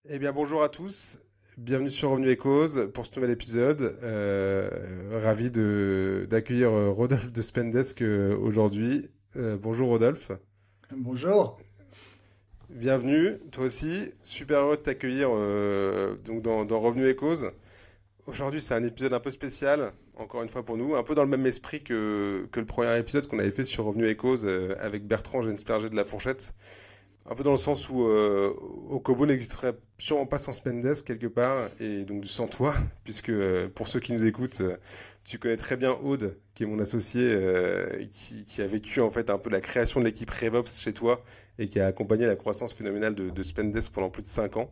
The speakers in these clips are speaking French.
Eh bien, bonjour à tous. Bienvenue sur Revenu et Cause pour ce nouvel épisode. Ravi d'accueillir Rodolphe de Spendesk aujourd'hui. Bonjour Rodolphe. Bonjour. Bienvenue, toi aussi. Super heureux de t'accueillir donc dans Revenu et Cause. Aujourd'hui, c'est un épisode un peu spécial, encore une fois pour nous, un peu dans le même esprit que le premier épisode qu'on avait fait sur Revenu et Cause avec Bertrand Gensperger de La Fourchette. Un peu dans le sens où Okobo n'existerait sûrement pas sans Spendesk quelque part, et donc sans toi, puisque pour ceux qui nous écoutent, tu connais très bien Aude, qui est mon associé, qui a vécu en fait un peu la création de l'équipe RevOps chez toi, et qui a accompagné la croissance phénoménale de Spendesk pendant plus de 5 ans.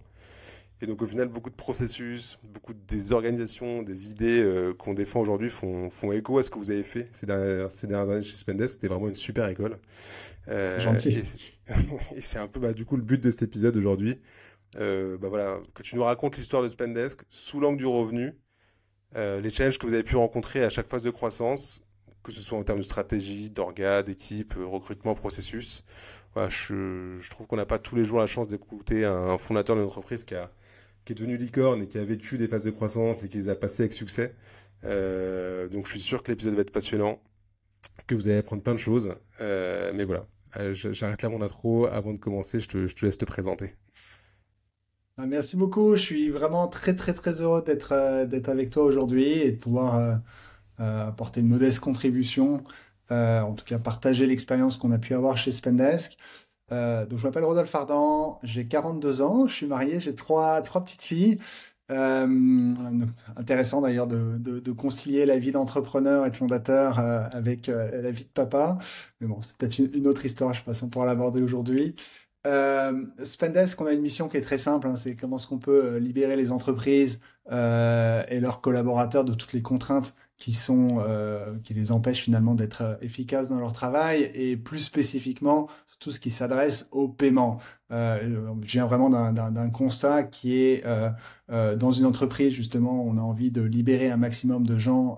Et donc au final, beaucoup de processus, beaucoup des organisations, des idées qu'on défend aujourd'hui font écho à ce que vous avez fait ces dernières années chez Spendesk. C'était vraiment une super école. C'est Euh, gentil. et et c'est un peu du coup le but de cet épisode aujourd'hui. Voilà, que tu nous racontes l'histoire de Spendesk sous l'angle du revenu, les challenges que vous avez pu rencontrer à chaque phase de croissance, que ce soit en termes de stratégie, d'orga, d'équipe, recrutement, processus. Voilà, je trouve qu'on n'a pas tous les jours la chance d'écouter un fondateur d'une entreprise qui est devenu licorne et qui a vécu des phases de croissance et qui les a passées avec succès. Donc je suis sûr que l'épisode va être passionnant, que vous allez apprendre plein de choses. Mais voilà, j'arrête là mon intro. Avant de commencer, je te laisse te présenter. Merci beaucoup. Je suis vraiment très très très heureux d'être avec toi aujourd'hui et de pouvoir apporter une modeste contribution, en tout cas partager l'expérience qu'on a pu avoir chez Spendesk. Donc je m'appelle Rodolphe Ardan, j'ai 42 ans, je suis marié, j'ai trois petites filles. Euh, Intéressant d'ailleurs de concilier la vie d'entrepreneur et de fondateur avec la vie de papa. Mais bon, c'est peut-être une autre histoire, je ne sais pas si on pourra l'aborder aujourd'hui. Spendesk, on a une mission qui est très simple, hein, c'est comment est-ce qu'on peut libérer les entreprises et leurs collaborateurs de toutes les contraintes qui les empêchent finalement d'être efficaces dans leur travail et plus spécifiquement tout ce qui s'adresse au paiement. Je viens vraiment d'un constat qui est dans une entreprise justement, on a envie de libérer un maximum de gens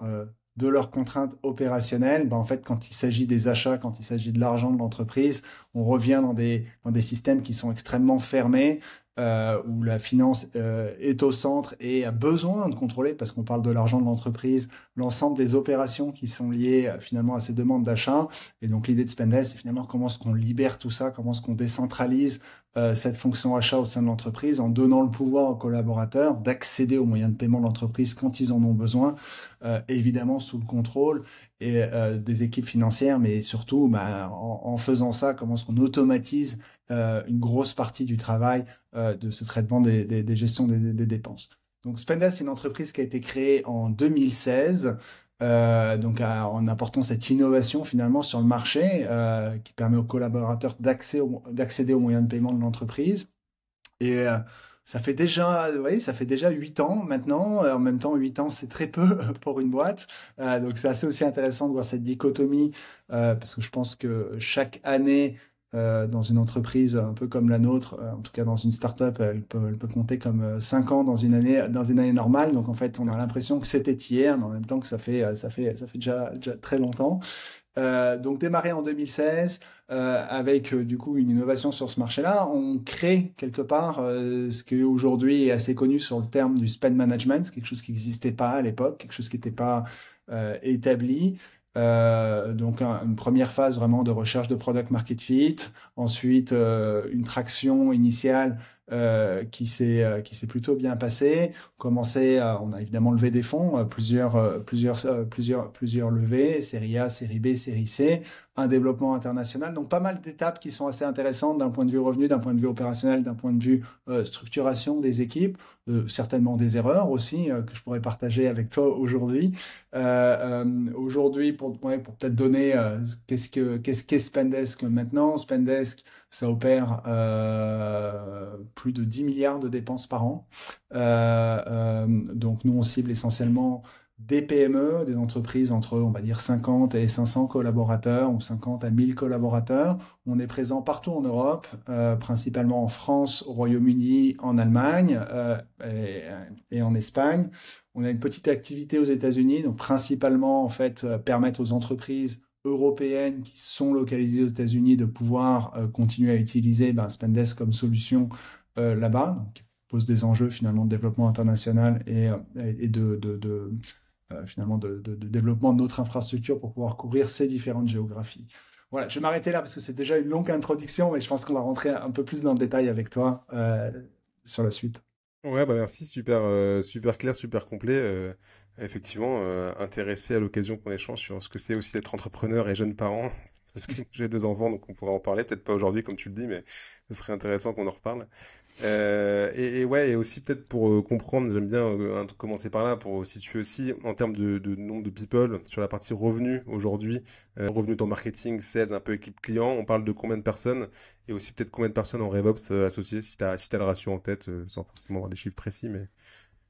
de leurs contraintes opérationnelles. Ben, en fait, quand il s'agit des achats, quand il s'agit de l'argent de l'entreprise, on revient dans des systèmes qui sont extrêmement fermés, où la finance est au centre et a besoin de contrôler, parce qu'on parle de l'argent de l'entreprise, l'ensemble des opérations qui sont liées finalement à ces demandes d'achat. Et donc l'idée de Spendesk, c'est finalement comment est-ce qu'on libère tout ça, comment est-ce qu'on décentralise cette fonction achat au sein de l'entreprise en donnant le pouvoir aux collaborateurs d'accéder aux moyens de paiement de l'entreprise quand ils en ont besoin, évidemment sous le contrôle des équipes financières, mais surtout bah, en faisant ça, comment est-ce qu'on automatise une grosse partie du travail de ce traitement des gestions des dépenses. Donc Spendesk, c'est une entreprise qui a été créée en 2016, en apportant cette innovation finalement sur le marché qui permet aux collaborateurs d'accéder aux moyens de paiement de l'entreprise. Et ça fait déjà, vous voyez, ça fait déjà 8 ans maintenant. En même temps, 8 ans, c'est très peu pour une boîte. Donc c'est assez aussi intéressant de voir cette dichotomie parce que je pense que chaque année dans une entreprise un peu comme la nôtre, en tout cas dans une start-up, elle peut compter comme 5 ans dans une année normale. Donc en fait, on a l'impression que c'était hier, mais en même temps que ça fait déjà très longtemps. Donc démarré en 2016 avec du coup une innovation sur ce marché-là, on crée quelque part ce qui aujourd'hui est assez connu sur le terme du spend management, quelque chose qui n'existait pas à l'époque, quelque chose qui n'était pas établi. Une première phase vraiment de recherche de product market fit, ensuite une traction initiale qui s'est plutôt bien passée. On a évidemment levé des fonds, plusieurs levées, série A, série B, série C, un développement international. Donc pas mal d'étapes qui sont assez intéressantes d'un point de vue revenu, d'un point de vue opérationnel, d'un point de vue structuration des équipes, certainement des erreurs aussi que je pourrais partager avec toi aujourd'hui. Aujourd'hui, pour peut-être donner qu'est-ce qu'est Spendesk maintenant. Spendesk, ça opère plus de 10 milliards de dépenses par an. Donc nous, on cible essentiellement des PME, des entreprises entre, on va dire, 50 et 500 collaborateurs ou 50 à 1000 collaborateurs. On est présent partout en Europe, principalement en France, au Royaume-Uni, en Allemagne et en Espagne. On a une petite activité aux États-Unis, donc principalement en fait permettre aux entreprises européennes qui sont localisées aux États-Unis de pouvoir continuer à utiliser Spendesk comme solution là-bas. Donc, pose des enjeux finalement de développement international et finalement de développement de notre infrastructure pour pouvoir couvrir ces différentes géographies. Voilà, je vais m'arrêter là parce que c'est déjà une longue introduction, mais je pense qu'on va rentrer un peu plus dans le détail avec toi sur la suite. Ouais, bah merci, super, super clair, super complet. Effectivement, intéressé à l'occasion qu'on échange sur ce que c'est aussi d'être entrepreneur et jeune parent. Parce que j'ai deux enfants, donc on pourrait en parler, peut-être pas aujourd'hui comme tu le dis, mais ce serait intéressant qu'on en reparle. Et ouais, et aussi peut-être pour comprendre, j'aime bien commencer par là, pour situer aussi en termes de nombre de people sur la partie revenus aujourd'hui, revenus dans marketing, sales, un peu équipe client, on parle de combien de personnes et aussi peut-être combien de personnes en RevOps associées, si t'as le ratio en tête, sans forcément avoir des chiffres précis, mais...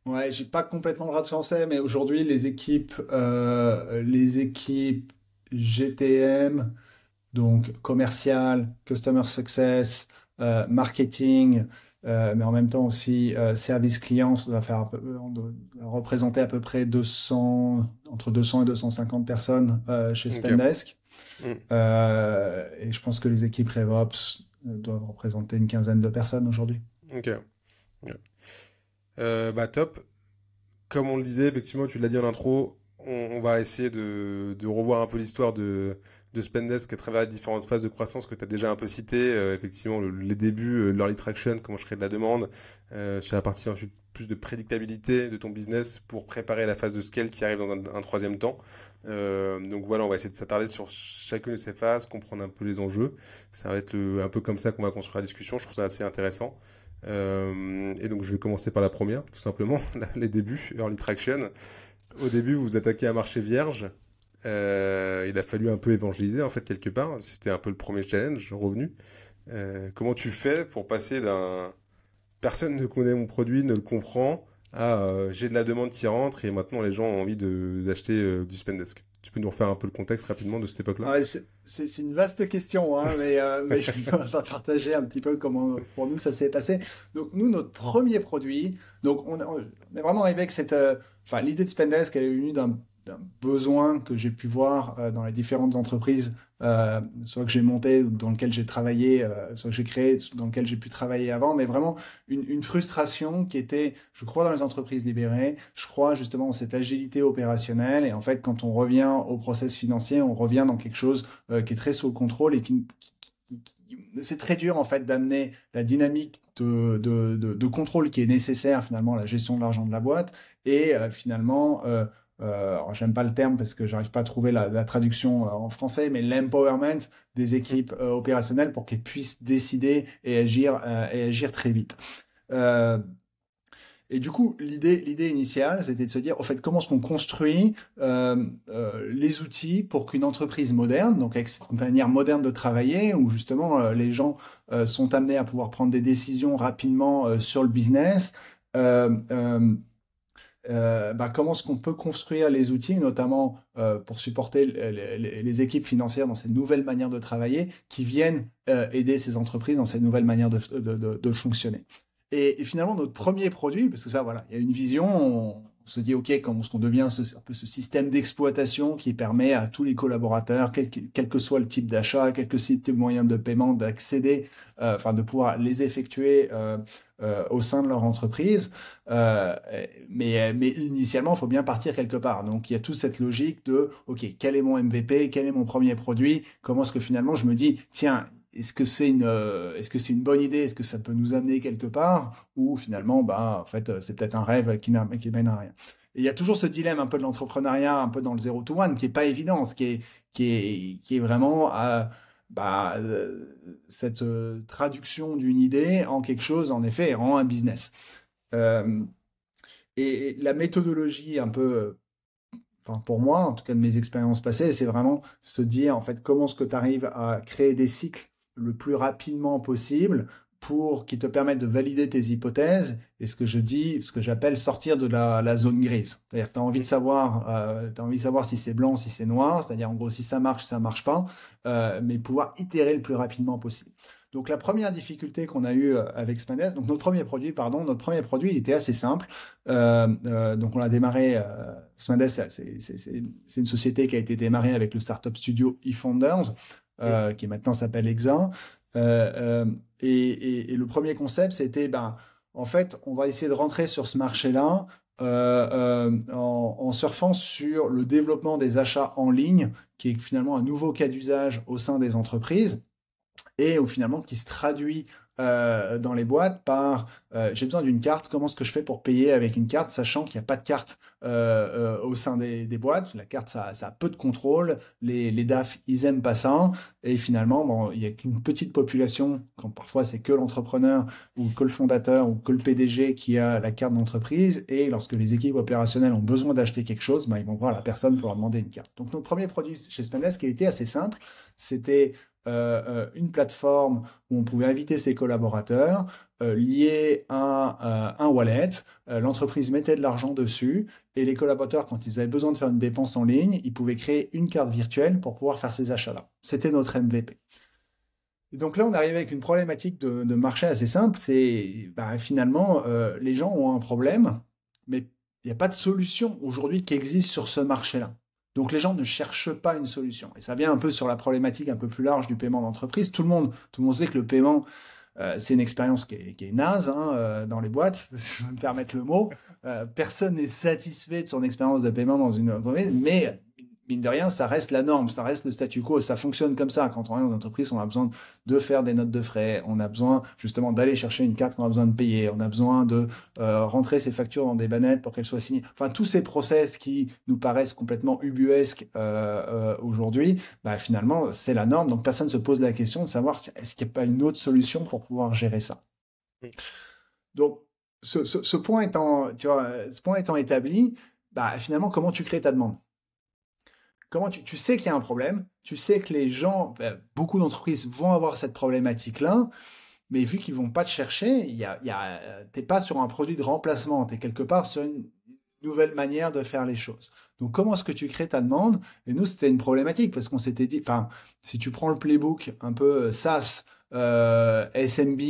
Ouais, j'ai pas complètement le ratio français, mais aujourd'hui les équipes GTM, donc commercial, customer success, marketing, mais en même temps aussi service client, ça doit faire on doit représenter à peu près entre 200 et 250 personnes chez Ok. Spendesk. Mm. Et je pense que les équipes RevOps doivent représenter une quinzaine de personnes aujourd'hui. Ok. Ouais. Bah top. Comme on le disait, effectivement, tu l'as dit en intro, on va essayer de revoir un peu l'histoire de Spendesk à travers les différentes phases de croissance que tu as déjà un peu citées. Effectivement, les débuts, l'early traction, comment je crée de la demande, sur la partie ensuite plus de prédictabilité de ton business pour préparer la phase de scale qui arrive dans un troisième temps. Donc voilà, on va essayer de s'attarder sur chacune de ces phases, comprendre un peu les enjeux. Ça va être un peu comme ça qu'on va construire la discussion. Je trouve ça assez intéressant. Et donc je vais commencer par la première, tout simplement, les débuts, early traction. Au début, vous vous attaquez à un marché vierge. Il a fallu un peu évangéliser, en fait, quelque part. C'était un peu le premier challenge, revenu. Comment tu fais pour passer d'un personne ne connaît mon produit, ne le comprend, à j'ai de la demande qui rentre et maintenant les gens ont envie d'acheter du Spendesk. Tu peux nous refaire un peu le contexte rapidement de cette époque-là? Ouais, c'est une vaste question, hein, mais je vais partager un petit peu comment pour nous ça s'est passé. Donc nous, notre premier produit, donc on est vraiment arrivé avec enfin l'idée de Spendesk, elle est venue d'un besoin que j'ai pu voir dans les différentes entreprises, soit que j'ai monté, dans lequel j'ai travaillé, soit que j'ai créé, dans lequel j'ai pu travailler avant, mais vraiment une frustration qui était, je crois, dans les entreprises libérées, je crois justement dans cette agilité opérationnelle, et en fait, quand on revient au process financier, on revient dans quelque chose qui est très sous le contrôle et c'est très dur en fait d'amener la dynamique de contrôle qui est nécessaire finalement à la gestion de l'argent de la boîte et finalement alors j'aime pas le terme parce que j'arrive pas à trouver la traduction en français, mais l'empowerment des équipes opérationnelles pour qu'elles puissent décider et agir très vite. Euh, et du coup, l'idée initiale, c'était de se dire, au fait, comment est-ce qu'on construit les outils pour qu'une entreprise moderne, donc avec une manière moderne de travailler, où justement les gens sont amenés à pouvoir prendre des décisions rapidement sur le business, euh, euh, comment est-ce qu'on peut construire les outils, notamment pour supporter les équipes financières dans ces nouvelles manières de travailler, qui viennent aider ces entreprises dans ces nouvelles manières de fonctionner. Et finalement, notre premier produit, parce que ça, voilà, il y a une vision, on se dit, OK, comment est-ce qu'on devient un peu ce système d'exploitation qui permet à tous les collaborateurs, quel que soit le type d'achat, quel que soit le moyen de paiement, d'accéder, enfin, de pouvoir les effectuer au sein de leur entreprise. Euh, mais initialement, il faut bien partir quelque part. Donc, il y a toute cette logique de, OK, quel est mon MVP, quel est mon premier produit, comment est-ce que finalement je me dis, tiens, est-ce que c'est une bonne idée? Est-ce que ça peut nous amener quelque part? Ou finalement, bah, en fait, c'est peut-être un rêve qui mène à rien. Et il y a toujours ce dilemme un peu de l'entrepreneuriat, un peu dans le zero to one, qui est pas évident, qui est vraiment cette traduction d'une idée en quelque chose, en effet, en un business. Euh, et la méthodologie un peu, enfin pour moi, en tout cas de mes expériences passées, c'est vraiment se dire en fait comment est-ce que tu arrives à créer des cycles le plus rapidement possible pour qui te permettent de valider tes hypothèses et ce que j'appelle sortir de la zone grise. C'est-à-dire que t'as envie de savoir si c'est blanc, si c'est noir, c'est-à-dire en gros si ça marche pas, mais pouvoir itérer le plus rapidement possible. Donc la première difficulté qu'on a eue avec Spendesk, donc notre premier produit, il était assez simple. Donc on a démarré, Spendesk, c'est une société qui a été démarrée avec le startup studio eFounders, qui maintenant s'appelle Exa. Et le premier concept, c'était, en fait, on va essayer de rentrer sur ce marché-là en surfant sur le développement des achats en ligne, qui est finalement un nouveau cas d'usage au sein des entreprises et finalement qui se traduit dans les boîtes par j'ai besoin d'une carte, comment est-ce que je fais pour payer avec une carte, sachant qu'il n'y a pas de carte au sein des boîtes. La carte, ça a peu de contrôle, les DAF, ils aiment pas ça, et finalement, bon, il n'y a qu'une petite population, quand parfois c'est que l'entrepreneur ou que le fondateur ou que le PDG qui a la carte d'entreprise, et lorsque les équipes opérationnelles ont besoin d'acheter quelque chose, bah, ils vont voir la personne pour leur demander une carte. Donc notre premier produit chez Spendesk, qui était assez simple, c'était une plateforme où on pouvait inviter ses collaborateurs, lié à un wallet. L'entreprise mettait de l'argent dessus et les collaborateurs, quand ils avaient besoin de faire une dépense en ligne, ils pouvaient créer une carte virtuelle pour pouvoir faire ces achats-là. C'était notre MVP. Et donc là, on arrive avec une problématique de marché assez simple. C'est finalement, les gens ont un problème, mais il n'y a pas de solution aujourd'hui qui existe sur ce marché-là. Donc les gens ne cherchent pas une solution. Et ça vient un peu sur la problématique un peu plus large du paiement d'entreprise. Tout le monde sait que le paiement, c'est une expérience qui est naze dans les boîtes, je vais me permettre le mot. Personne n'est satisfait de son expérience de paiement dans une entreprise, mais mine de rien, ça reste la norme, ça reste le statu quo, ça fonctionne comme ça. Quand on est dans une entreprise, on a besoin de faire des notes de frais, on a besoin justement d'aller chercher une carte qu'on a besoin de payer, on a besoin de rentrer ses factures dans des bannettes pour qu'elles soient signées. Enfin, tous ces process qui nous paraissent complètement ubuesques aujourd'hui, finalement, c'est la norme. Donc, personne ne se pose la question de savoir est-ce qu'il n'y a pas une autre solution pour pouvoir gérer ça. Donc, ce point étant, ce point étant établi, finalement, comment tu crées ta demande? Comment tu sais qu'il y a un problème, tu sais que les gens, beaucoup d'entreprises vont avoir cette problématique-là, mais vu qu'ils vont pas te chercher, t'es pas sur un produit de remplacement, t'es quelque part sur une nouvelle manière de faire les choses. Donc comment est-ce que tu crées ta demande? Et nous, c'était une problématique parce qu'on s'était dit, si tu prends le playbook un peu SaaS, SMB,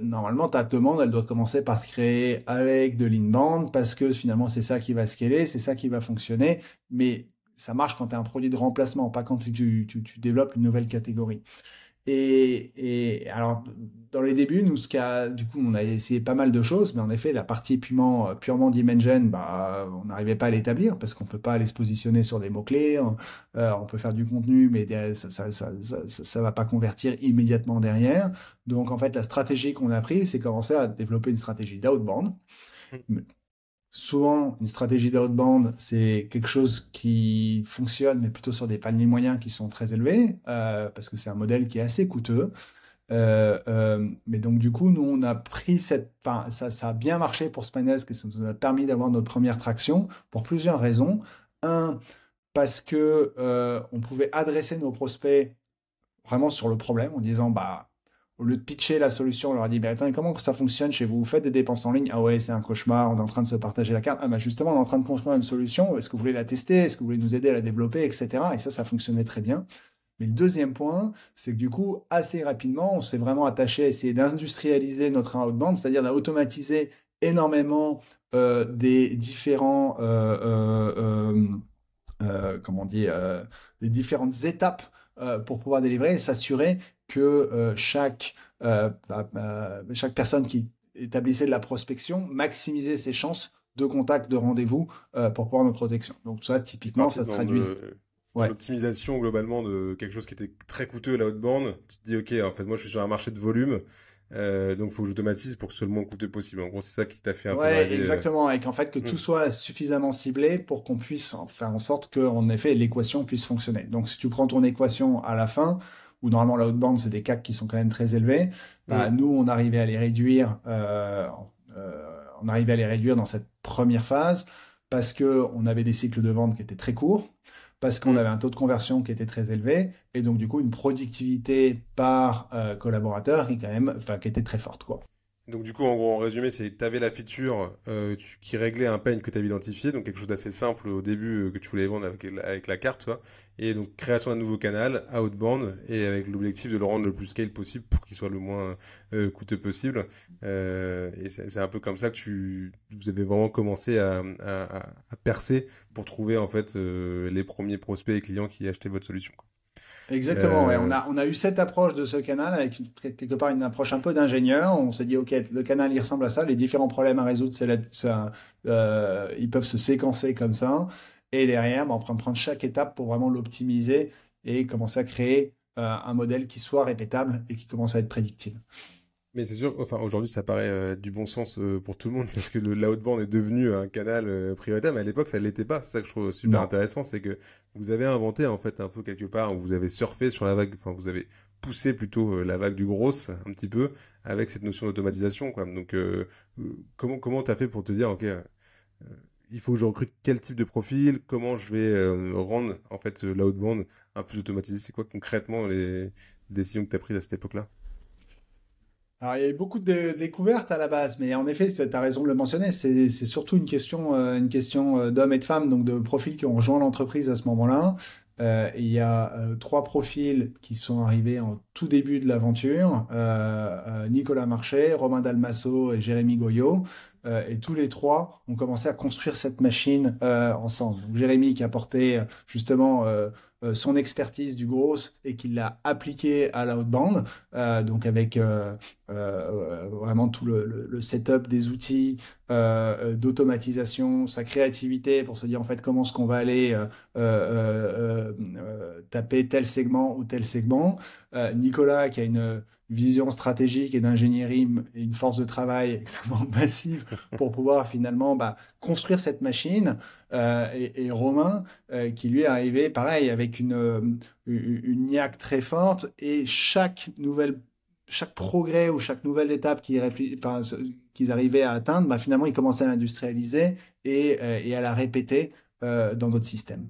normalement, ta demande, elle doit commencer par se créer avec de l'inbound parce que finalement, c'est ça qui va scaler, c'est ça qui va fonctionner, mais ça marche quand tu as un produit de remplacement, pas quand tu développes une nouvelle catégorie. Et alors, dans les débuts, nous, du coup, on a essayé pas mal de choses, mais en effet, la partie purement Dimension, on n'arrivait pas à l'établir parce qu'on peut pas aller se positionner sur des mots-clés. On peut faire du contenu, mais ça va pas convertir immédiatement derrière. Donc, en fait, la stratégie qu'on a prise, c'est commencer à développer une stratégie d'outbound. Souvent, une stratégie d'outbound, c'est quelque chose qui fonctionne, mais plutôt sur des paniers moyens qui sont très élevés, parce que c'est un modèle qui est assez coûteux. Mais donc, du coup, nous, on a pris ça a bien marché pour Spendesk et ça nous a permis d'avoir notre première traction pour plusieurs raisons. Un, parce que on pouvait adresser nos prospects vraiment sur le problème en disant, au lieu de pitcher la solution, on leur a dit, attends, comment ça fonctionne chez vous? Vous faites des dépenses en ligne? Ah ouais, c'est un cauchemar, on est en train de se partager la carte. Ah justement, on est en train de construire une solution. Est-ce que vous voulez la tester? Est-ce que vous voulez nous aider à la développer, etc. Et ça fonctionnait très bien. Mais le deuxième point, c'est que du coup, assez rapidement, on s'est vraiment attaché à essayer d'industrialiser notre outbound, c'est-à-dire d'automatiser énormément des différents, des différentes étapes pour pouvoir délivrer et s'assurer que chaque personne qui établissait de la prospection maximisait ses chances de contact, de rendez-vous pour pouvoir notre protection. Donc ça, typiquement, ça se traduit. L'optimisation globalement de quelque chose qui était très coûteux, la outbound, tu te dis, ok, en fait, moi je suis sur un marché de volume, donc il faut que j'automatise pour que ce soit le moins coûteux possible. En gros, c'est ça qui t'a fait un peu arriver. Exactement, et qu'en fait, que tout soit suffisamment ciblé pour qu'on puisse faire en sorte que, en effet, l'équation puisse fonctionner. Donc, si tu prends ton équation à la fin, où normalement la outbound, c'est des CAC qui sont quand même très élevés, nous, on arrivait à les réduire, dans cette première phase parce que on avait des cycles de vente qui étaient très courts, parce qu'on avait un taux de conversion qui était très élevé, et donc du coup une productivité par collaborateur qui était très forte, quoi. Donc du coup, en gros, en résumé, c'est tu avais la feature qui réglait un pain que tu avais identifié, donc quelque chose d'assez simple au début que tu voulais vendre avec la carte, quoi. Et donc création d'un nouveau canal, outbound, et avec l'objectif de le rendre le plus scale possible pour qu'il soit le moins coûteux possible. Et c'est un peu comme ça que vous avez vraiment commencé à percer pour trouver en fait les premiers prospects et clients qui achetaient votre solution, quoi. Exactement, ouais. Euh, On a eu cette approche de ce canal avec quelque part une approche un peu d'ingénieur. On s'est dit, OK, le canal, il ressemble à ça. Les différents problèmes à résoudre, ils peuvent se séquencer comme ça. Et derrière, bah, on peut prendre chaque étape pour vraiment l'optimiser et commencer à créer un modèle qui soit répétable et qui commence à être prédictible. Mais c'est sûr, enfin aujourd'hui ça paraît du bon sens pour tout le monde parce que l'outbound est devenu un canal prioritaire, mais à l'époque ça l'était pas. C'est ça que je trouve super Non. intéressant, c'est que vous avez inventé en fait un peu quelque part, où vous avez surfé sur la vague, enfin vous avez poussé plutôt la vague du gros un petit peu avec cette notion d'automatisation quoi. Donc comment t'as fait pour te dire ok, il faut que je recrute quel type de profil, comment je vais rendre en fait l'outbound un peu plus automatisé, c'est quoi concrètement les décisions que tu as prises à cette époque-là? Alors, il y a eu beaucoup de découvertes à la base, mais en effet, tu as raison de le mentionner, c'est surtout une question d'hommes et de femmes, donc de profils qui ont rejoint l'entreprise à ce moment-là. Il y a trois profils qui sont arrivés en tout début de l'aventure, Nicolas Marchais, Romain Dalmasso et Jérémy Goyot. Et tous les trois ont commencé à construire cette machine ensemble. Donc, Jérémy qui a porté justement son expertise du gros et qui l'a appliqué à l'outbound, donc avec vraiment tout le setup des outils d'automatisation, sa créativité pour se dire en fait comment est-ce qu'on va aller taper tel segment ou tel segment. Nicolas qui a une vision stratégique et d'ingénierie et une force de travail extrêmement massive pour pouvoir finalement construire cette machine. Et Romain qui lui est arrivé pareil avec une niaque très forte et chaque progrès ou chaque nouvelle étape qu'ils arrivaient à atteindre, finalement, ils commençaient à l'industrialiser et à la répéter dans d'autres systèmes.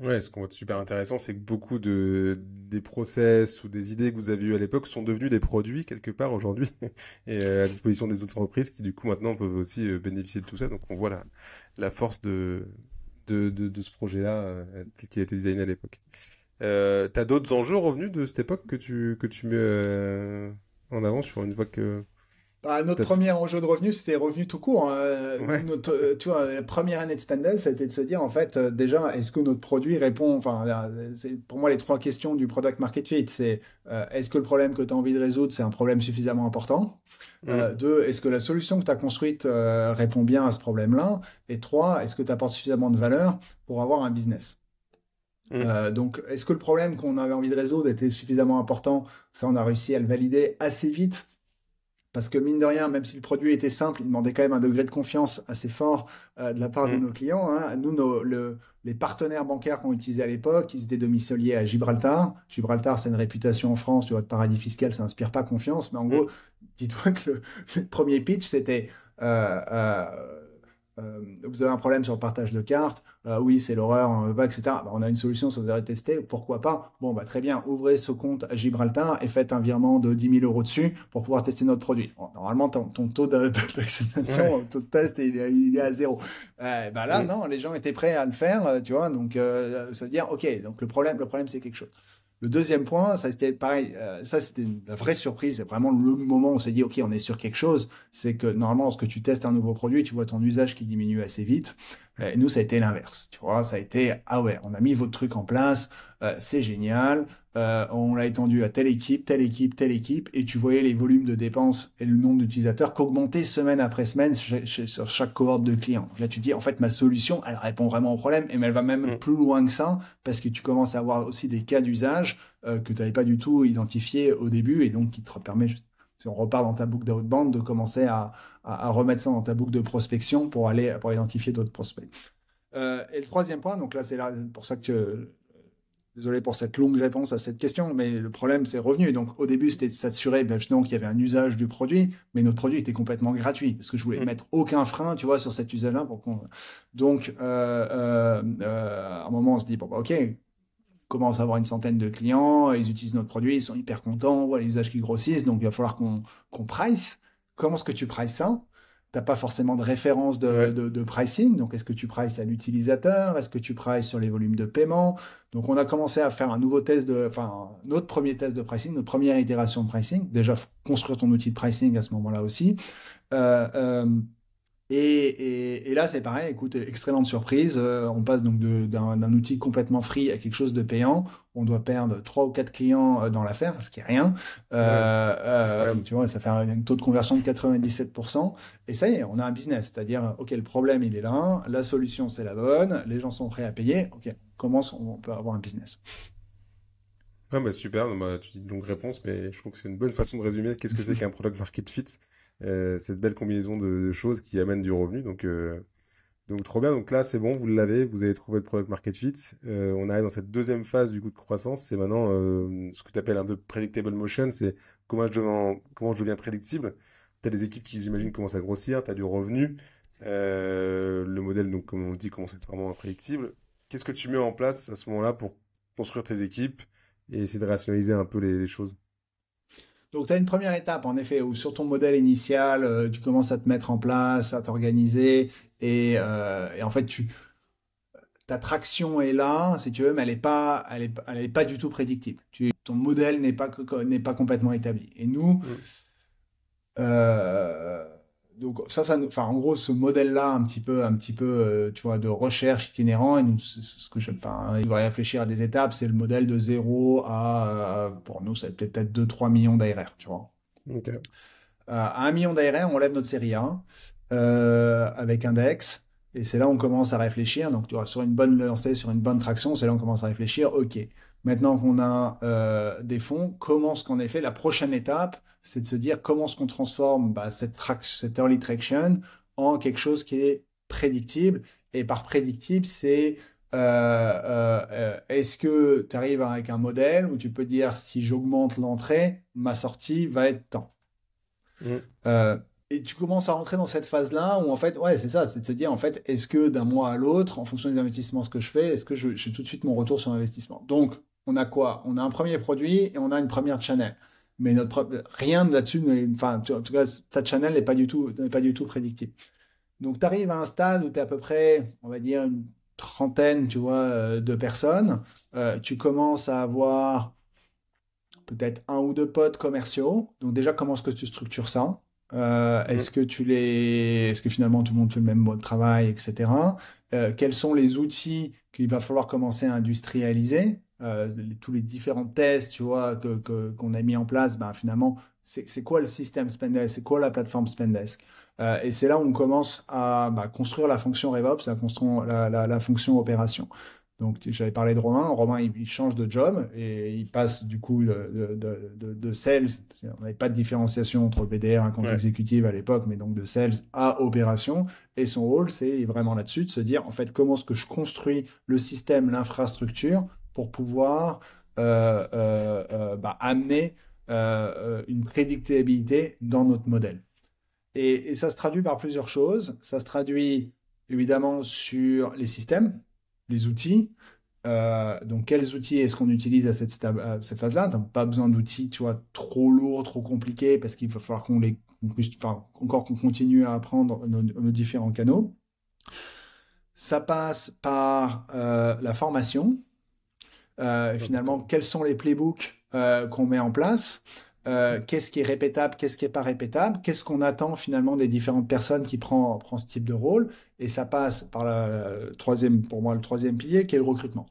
Ouais, ce qu'on voit de super intéressant, c'est que beaucoup des process ou des idées que vous avez eues à l'époque sont devenus des produits quelque part aujourd'hui et à disposition des autres entreprises qui du coup maintenant peuvent aussi bénéficier de tout ça. Donc on voit la force de ce projet-là tel qu'il a été designé à l'époque. T'as d'autres enjeux revenus de cette époque que tu mets en avant sur une fois que Notre t'as tout... premier enjeu de revenu, c'était revenu tout court, hein. Ouais. Tu vois, la première année de Spendel, ça a été de se dire, en fait, déjà, est-ce que notre produit répond, enfin, c'est pour moi les trois questions du product market fit, c'est est-ce que le problème que tu as envie de résoudre, c'est un problème suffisamment important? Mm, Deux, est-ce que la solution que tu as construite répond bien à ce problème-là? Et trois, est-ce que tu apportes suffisamment de valeur pour avoir un business? mm. Donc, est-ce que le problème qu'on avait envie de résoudre était suffisamment important? Ça, on a réussi à le valider assez vite. Parce que mine de rien, même si le produit était simple, il demandait quand même un degré de confiance assez fort de la part de Mm. nos clients, hein. Nous, les partenaires bancaires qu'on utilisait à l'époque, ils étaient domiciliés à Gibraltar. Gibraltar, c'est une réputation en France, tu vois, de paradis fiscal, ça inspire pas confiance. Mais en Mm. gros, dis-toi que le premier pitch, c'était vous avez un problème sur le partage de cartes, oui, c'est l'horreur, on veut pas, etc. On a une solution, ça vous avez testé, pourquoi pas? Bon, très bien, ouvrez ce compte à Gibraltar et faites un virement de 10 000 euros dessus pour pouvoir tester notre produit. Bon, normalement, ton taux d'acceptation, Ouais. ton taux de test, il est à zéro. Là, Mm. non, les gens étaient prêts à le faire, tu vois, donc ça veut dire, ok, donc le problème, c'est quelque chose. Le deuxième point, ça c'était pareil, ça c'était la vraie surprise, c'est vraiment le moment où on s'est dit ok on est sur quelque chose, c'est que normalement lorsque tu testes un nouveau produit, tu vois ton usage qui diminue assez vite. Et nous ça a été l'inverse, tu vois, ça a été ah ouais on a mis votre truc en place, c'est génial, on l'a étendu à telle équipe, telle équipe, telle équipe, et tu voyais les volumes de dépenses et le nombre d'utilisateurs qu'augmentaient semaine après semaine sur chaque cohorte de clients. Là tu te dis en fait ma solution elle répond vraiment au problème et mais elle va même Mm. plus loin que ça parce que tu commences à avoir aussi des cas d'usage que tu n'avais pas du tout identifié au début et donc qui te permet, si on repart dans ta boucle d'outbound, de commencer à remettre ça dans ta boucle de prospection pour identifier d'autres prospects. Et le troisième point, donc là c'est pour ça que désolé pour cette longue réponse à cette question, mais le problème c'est revenu. Donc au début c'était de s'assurer justement qu'il y avait un usage du produit, mais notre produit était complètement gratuit parce que je voulais Mm. mettre aucun frein, tu vois, sur cet usage-là Donc à un moment on se dit bon ok commence à avoir une centaine de clients, ils utilisent notre produit, ils sont hyper contents, on voit les usages qui grossissent, donc il va falloir qu'on price. Comment est-ce que tu prices ça? T'as pas forcément de référence Ouais. de pricing, donc est-ce que tu prices à l'utilisateur? Est-ce que tu prices sur les volumes de paiement? Donc on a commencé à faire notre premier test de pricing, notre première itération de pricing. Déjà, faut construire ton outil de pricing à ce moment-là aussi. Euh, euh, Et là, c'est pareil, écoute, excellente surprise. On passe donc d'un outil complètement free à quelque chose de payant. On doit perdre 3 ou 4 clients dans l'affaire, ce qui est rien. Ouais, incroyable. Tu vois, ça fait un taux de conversion de 97%. Et ça y est, on a un business. C'est-à-dire, OK, le problème, il est là. La solution, c'est la bonne. Les gens sont prêts à payer. OK, on peut avoir un business. Ah bah super, bah, tu dis donc réponse, mais je trouve que c'est une bonne façon de résumer qu'est-ce que c'est qu'un product market fit. Cette belle combinaison de choses qui amènent du revenu. Donc trop bien, donc là c'est bon, vous l'avez, vous avez trouvé le product market fit. On arrive dans cette deuxième phase du coup de croissance, c'est maintenant ce que tu appelles un peu predictable motion, c'est comment je deviens prédictible. Tu as des équipes qui j'imagine commencent à grossir, tu as du revenu, le modèle donc comme on le dit commence à être vraiment imprédictible. Qu'est-ce que tu mets en place à ce moment-là pour construire tes équipes et essayer de rationaliser un peu les choses? Donc, tu as une première étape, en effet, où sur ton modèle initial, tu commences à te mettre en place, à t'organiser, et en fait, ta traction est là, si tu veux, mais elle est pas du tout prédictible. Ton modèle n'est pas complètement établi. Et nous, Mm. euh, donc enfin, en gros, ce modèle-là, un petit peu, tu vois, de recherche itinérant, enfin, il va réfléchir à des étapes. C'est le modèle de 0 à, pour nous, ça va peut-être être 2, 3 millions d'ARR, tu vois. Ok. À 1 million d'ARR, on lève notre série A avec Index. Et c'est là où on commence à réfléchir. Donc, tu vois, sur une bonne lancée, sur une bonne traction, c'est là où on commence à réfléchir. OK, maintenant qu'on a des fonds, comment est-ce qu'en effet, la prochaine étape, c'est de se dire comment est-ce qu'on transforme cette early traction en quelque chose qui est prédictible. Et par prédictible, c'est est-ce que tu arrives avec un modèle où tu peux dire si j'augmente l'entrée, ma sortie va être tant. Mm. Euh, et tu commences à rentrer dans cette phase-là où en fait, ouais, c'est ça, c'est de se dire en fait, est-ce que d'un mois à l'autre, en fonction des investissements que je fais, est-ce que j'ai tout de suite mon retour sur investissement? Donc, on a quoi? On a un premier produit et on a une première channel. Mais rien là-dessus, enfin, en tout cas, ta channel n'est pas du tout prédictible. Donc, tu arrives à un stade où tu es à peu près, on va dire, une trentaine, tu vois, de personnes. Tu commences à avoir peut-être 1 ou 2 pods commerciaux. Donc déjà, comment est-ce que tu structures ça? Mm. Est-ce que finalement tout le monde fait le même mode de travail, etc. Quels sont les outils qu'il va falloir commencer à industrialiser? Tous les différents tests, tu vois, qu'on a mis en place, ben finalement, c'est quoi le système Spendesk? C'est quoi la plateforme Spendesk? Et c'est là où on commence à construire la fonction RevOps, la fonction opération. Donc, j'avais parlé de Romain. Romain, il change de job et il passe du coup de sales. On n'avait pas de différenciation entre BDR et un compte Ouais. exécutif à l'époque, mais donc de sales à opération. Et son rôle, c'est vraiment là-dessus de se dire, en fait, comment est-ce que je construis le système, l'infrastructure pour pouvoir amener une prédictabilité dans notre modèle. Et ça se traduit par plusieurs choses. Ça se traduit évidemment sur les systèmes, les outils. Donc, quels outils est-ce qu'on utilise à cette phase-là? T'as pas besoin d'outils, tu vois, trop lourds, trop compliqués, parce qu'il va falloir enfin, encore qu'on continue à apprendre nos différents canaux. Ça passe par la formation. Finalement, Important. quels sont les playbooks qu'on met en place? Qu'est-ce qui est répétable, qu'est-ce qui est pas répétable, qu'est-ce qu'on attend finalement des différentes personnes qui prend ce type de rôle, et ça passe par pour moi, le troisième pilier, qui est le recrutement.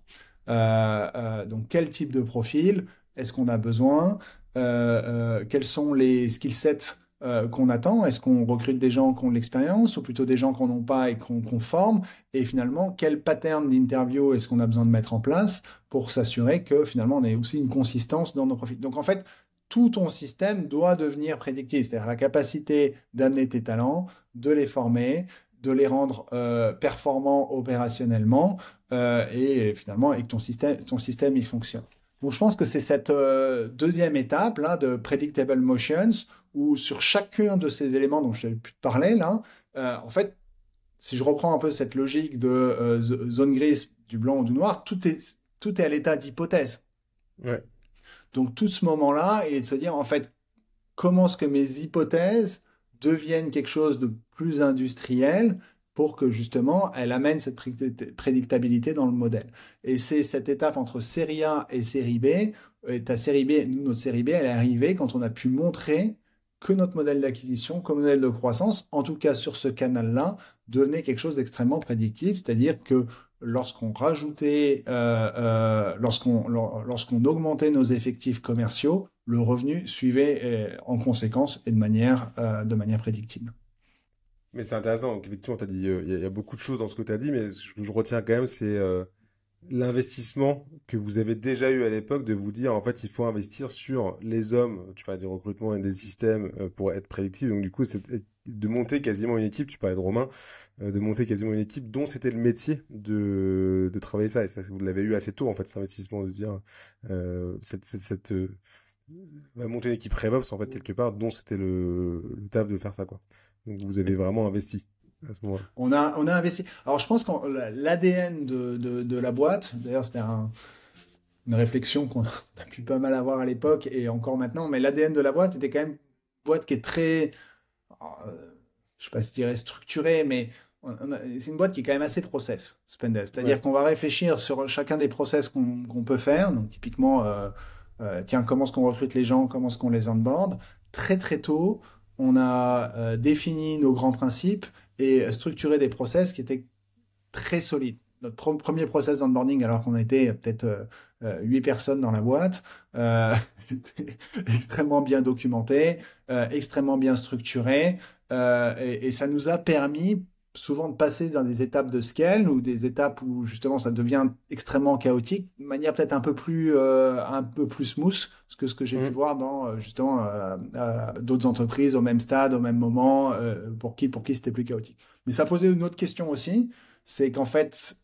Donc, quel type de profil est-ce qu'on a besoin? Quels sont les skill sets qu'on attend? Est-ce qu'on recrute des gens qui ont de l'expérience ou plutôt des gens qu'on n'ont pas et qu'on forme? Et finalement, quel pattern d'interview est-ce qu'on a besoin de mettre en place pour s'assurer que finalement on ait aussi une consistance dans nos profils? Donc en fait, tout ton système doit devenir prédictif, c'est-à-dire la capacité d'amener tes talents, de les former, de les rendre performants opérationnellement et finalement et que ton système il fonctionne. Donc je pense que c'est cette deuxième étape là de predictable motions où sur chacun de ces éléments dont je t'ai pu te parler là, en fait, si je reprends un peu cette logique de zone grise, du blanc ou du noir, tout est à l'état d'hypothèse. Ouais. Donc tout ce moment-là, il est de se dire en fait comment est-ce que mes hypothèses deviennent quelque chose de plus industriel pour que justement elle amène cette prédictabilité dans le modèle. Et c'est cette étape entre série A et série B. Et ta série B, nous notre série B, elle est arrivée quand on a pu montrer que notre modèle d'acquisition, comme modèle de croissance, en tout cas sur ce canal-là, devenait quelque chose d'extrêmement prédictif, c'est-à-dire que lorsqu'on rajoutait, lorsqu'on augmentait nos effectifs commerciaux, le revenu suivait en conséquence et de manière prédictible. Mais c'est intéressant, donc effectivement, tu as dit, il y a beaucoup de choses dans ce que tu as dit, mais ce que je retiens quand même, c'est l'investissement que vous avez déjà eu à l'époque de vous dire, en fait, il faut investir sur les hommes, tu parlais des recrutements et des systèmes pour être prédictif, donc du coup, c'est de monter quasiment une équipe, tu parlais de Romain, de monter quasiment une équipe dont c'était le métier de travailler ça, et ça, vous l'avez eu assez tôt, en fait, cet investissement, de se dire, monter une équipe RevOps, en fait, quelque part, dont c'était le taf de faire ça, quoi. Donc vous avez vraiment investi à ce moment-là. On a investi. Alors, je pense que l'ADN de la boîte, d'ailleurs, c'était une réflexion qu'on a pu pas mal avoir à l'époque et encore maintenant, mais l'ADN de la boîte était quand même une boîte qui est très, je sais pas si je dirais structurée, mais c'est une boîte qui est quand même assez process, Spendesk. C'est-à-dire Ouais. qu'on va réfléchir sur chacun des process qu'on peut faire. Donc, typiquement, tiens, comment est-ce qu'on recrute les gens, comment est-ce qu'on les onboard. Très, très tôt, on a défini nos grands principes et structuré des process qui étaient très solides. Notre premier process d'onboarding, alors qu'on était peut-être 8 personnes dans la boîte, c'était extrêmement bien documenté, extrêmement bien structuré, et ça nous a permis souvent de passer dans des étapes de scale ou des étapes où justement ça devient extrêmement chaotique, de manière peut-être un peu plus smooth que ce que j'ai pu Mm. voir dans justement d'autres entreprises au même stade, au même moment, pour qui c'était plus chaotique. Mais ça posait une autre question aussi, c'est qu'en fait, si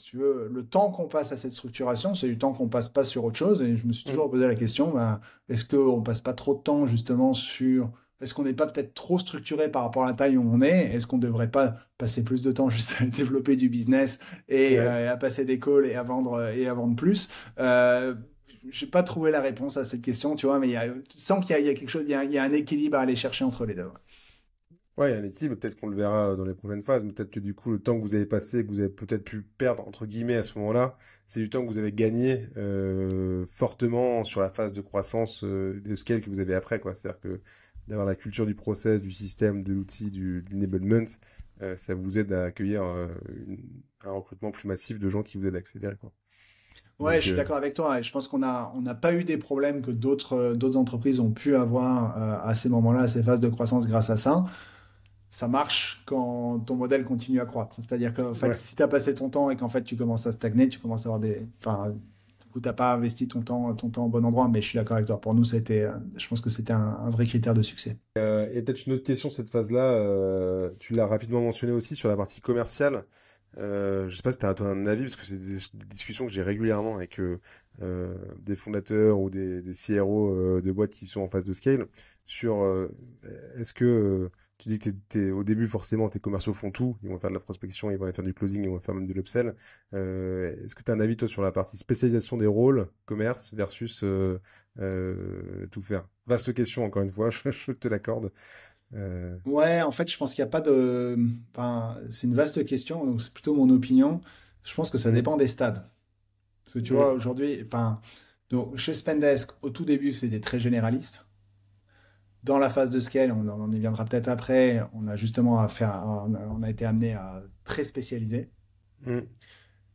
tu veux, le temps qu'on passe à cette structuration, c'est du temps qu'on passe pas sur autre chose. Et je me suis Mm. toujours posé la question, ben, est-ce qu'on passe pas trop de temps justement sur... Est-ce qu'on n'est pas peut-être trop structuré par rapport à la taille où on est? Est-ce qu'on ne devrait pas passer plus de temps juste à développer du business et Ouais. à passer des calls et à vendre plus? J'ai pas trouvé la réponse à cette question, tu vois, mais tu sens qu'il y a quelque chose, il y a un équilibre à aller chercher entre les deux. Ouais, il y a un équilibre, peut-être qu'on le verra dans les prochaines phases, mais peut-être que du coup, le temps que vous avez passé, que vous avez peut-être pu perdre, entre guillemets, à ce moment-là, c'est du temps que vous avez gagné fortement sur la phase de croissance de scale que vous avez après, quoi. C'est-à-dire que d'avoir la culture du process, du système, de l'outil, de l'enablement, ça vous aide à accueillir un recrutement plus massif de gens qui vous aident à accélérer, quoi. Ouais, je Donc, suis d'accord avec toi. Et je pense on n'a pas eu des problèmes que d'autres entreprises ont pu avoir à ces moments-là, à ces phases de croissance grâce à ça. Ça marche quand ton modèle continue à croître. C'est-à-dire qu'en fait, ouais. si tu as passé ton temps et qu'en fait tu commences à stagner, tu commences à avoir enfin, du coup, t'as pas investi ton temps au bon endroit. Mais je suis d'accord avec toi. Pour nous, je pense que c'était un vrai critère de succès. Et peut-être une autre question, cette phase-là, tu l'as rapidement mentionné aussi sur la partie commerciale. Je sais pas si tu as un avis, parce que c'est des discussions que j'ai régulièrement avec des fondateurs ou des CRO de boîtes qui sont en phase de scale, sur est-ce que tu dis que au début, forcément, tes commerciaux font tout, ils vont faire de la prospection, ils vont aller faire du closing, ils vont faire même de l'upsell. Est-ce que tu as un avis, toi, sur la partie spécialisation des rôles, commerce versus tout faire? Vaste question, encore une fois, je te l'accorde. Euh, Ouais, en fait, je pense qu'il n'y a pas de. Enfin, c'est une vaste question, donc c'est plutôt mon opinion. Je pense que ça mm, dépend des stades. Parce que tu vois, mm, aujourd'hui, enfin, donc chez Spendesk, au tout début, c'était très généraliste. Dans la phase de scale, on y viendra peut-être après, on a justement on a été amené à très spécialiser. mm,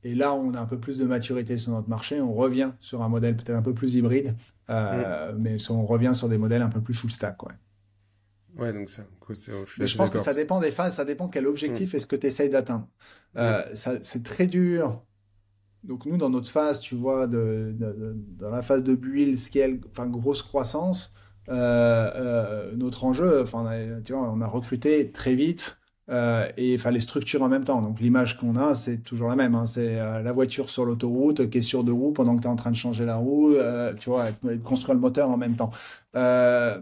Et là, on a un peu plus de maturité sur notre marché, on revient sur un modèle peut-être un peu plus hybride, mm. mais on revient sur des modèles un peu plus full stack, ouais. Ouais, donc ça, je suis Mais je assez pense que d'accord. ça dépend des phases, ça dépend quel Mm, objectif est-ce que tu essayes d'atteindre. mm, C'est très dur. Donc nous, dans notre phase, tu vois, dans la phase de build, scale, enfin grosse croissance, notre enjeu, enfin, tu vois, on a recruté très vite et il fallait structurer en même temps. Donc l'image qu'on a, c'est toujours la même. Hein, c'est la voiture sur l'autoroute qui est sur deux roues pendant que tu es en train de changer la roue, tu vois, et de construire le moteur en même temps. Euh,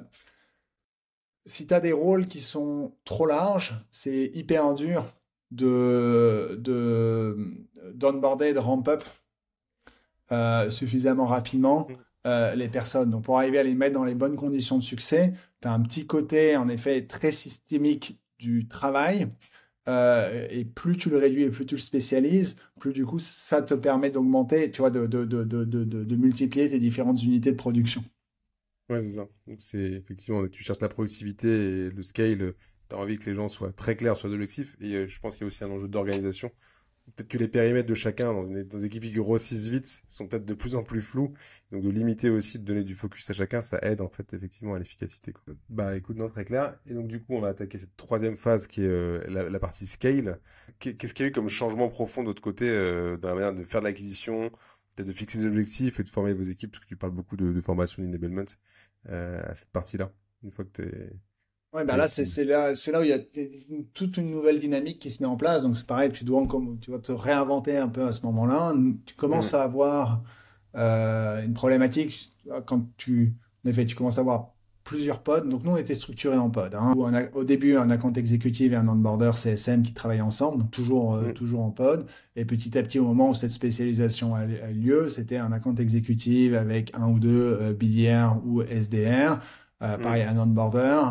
Si tu as des rôles qui sont trop larges, c'est hyper dur d'onboarder, de ramp up suffisamment rapidement mm. les personnes. Donc, pour arriver à les mettre dans les bonnes conditions de succès, tu as un petit côté, en effet, très systémique du travail. Et plus tu le réduis et plus tu le spécialises, plus du coup, ça te permet d'augmenter, tu vois, de multiplier tes différentes unités de production. Ouais, c'est ça. Donc c'est effectivement, tu cherches la productivité et le scale, tu as envie que les gens soient très clairs sur les objectifs. Et je pense qu'il y a aussi un enjeu d'organisation. Peut-être que les périmètres de chacun dans des équipes qui grossissent vite sont peut-être de plus en plus flous. Donc de limiter aussi, de donner du focus à chacun, ça aide en fait effectivement à l'efficacité, quoi. Bah écoute, non, très clair. Et donc du coup, on va attaquer cette troisième phase qui est la partie scale. Qu'est-ce qu'il y a eu comme changement profond de votre côté dans la manière de faire de l'acquisition, peut-être de fixer des objectifs et de former vos équipes, parce que tu parles beaucoup de formation, d'enablement à cette partie-là, une fois que Ouais, bah t'es là, team. c'est là où il y a toute une nouvelle dynamique qui se met en place. Donc, c'est pareil, tu dois te réinventer un peu à ce moment-là. Tu commences Mhm. à avoir une problématique en effet, tu commences à avoir plusieurs pods. Donc, nous, on était structurés en pods, hein. Au début, un account exécutif et un onboarder CSM qui travaillaient ensemble, donc Mhm. toujours en pod. Et petit à petit, au moment où cette spécialisation a eu lieu, c'était un account exécutif avec un ou deux BDR ou SDR. Mhm. Pareil, un onboarder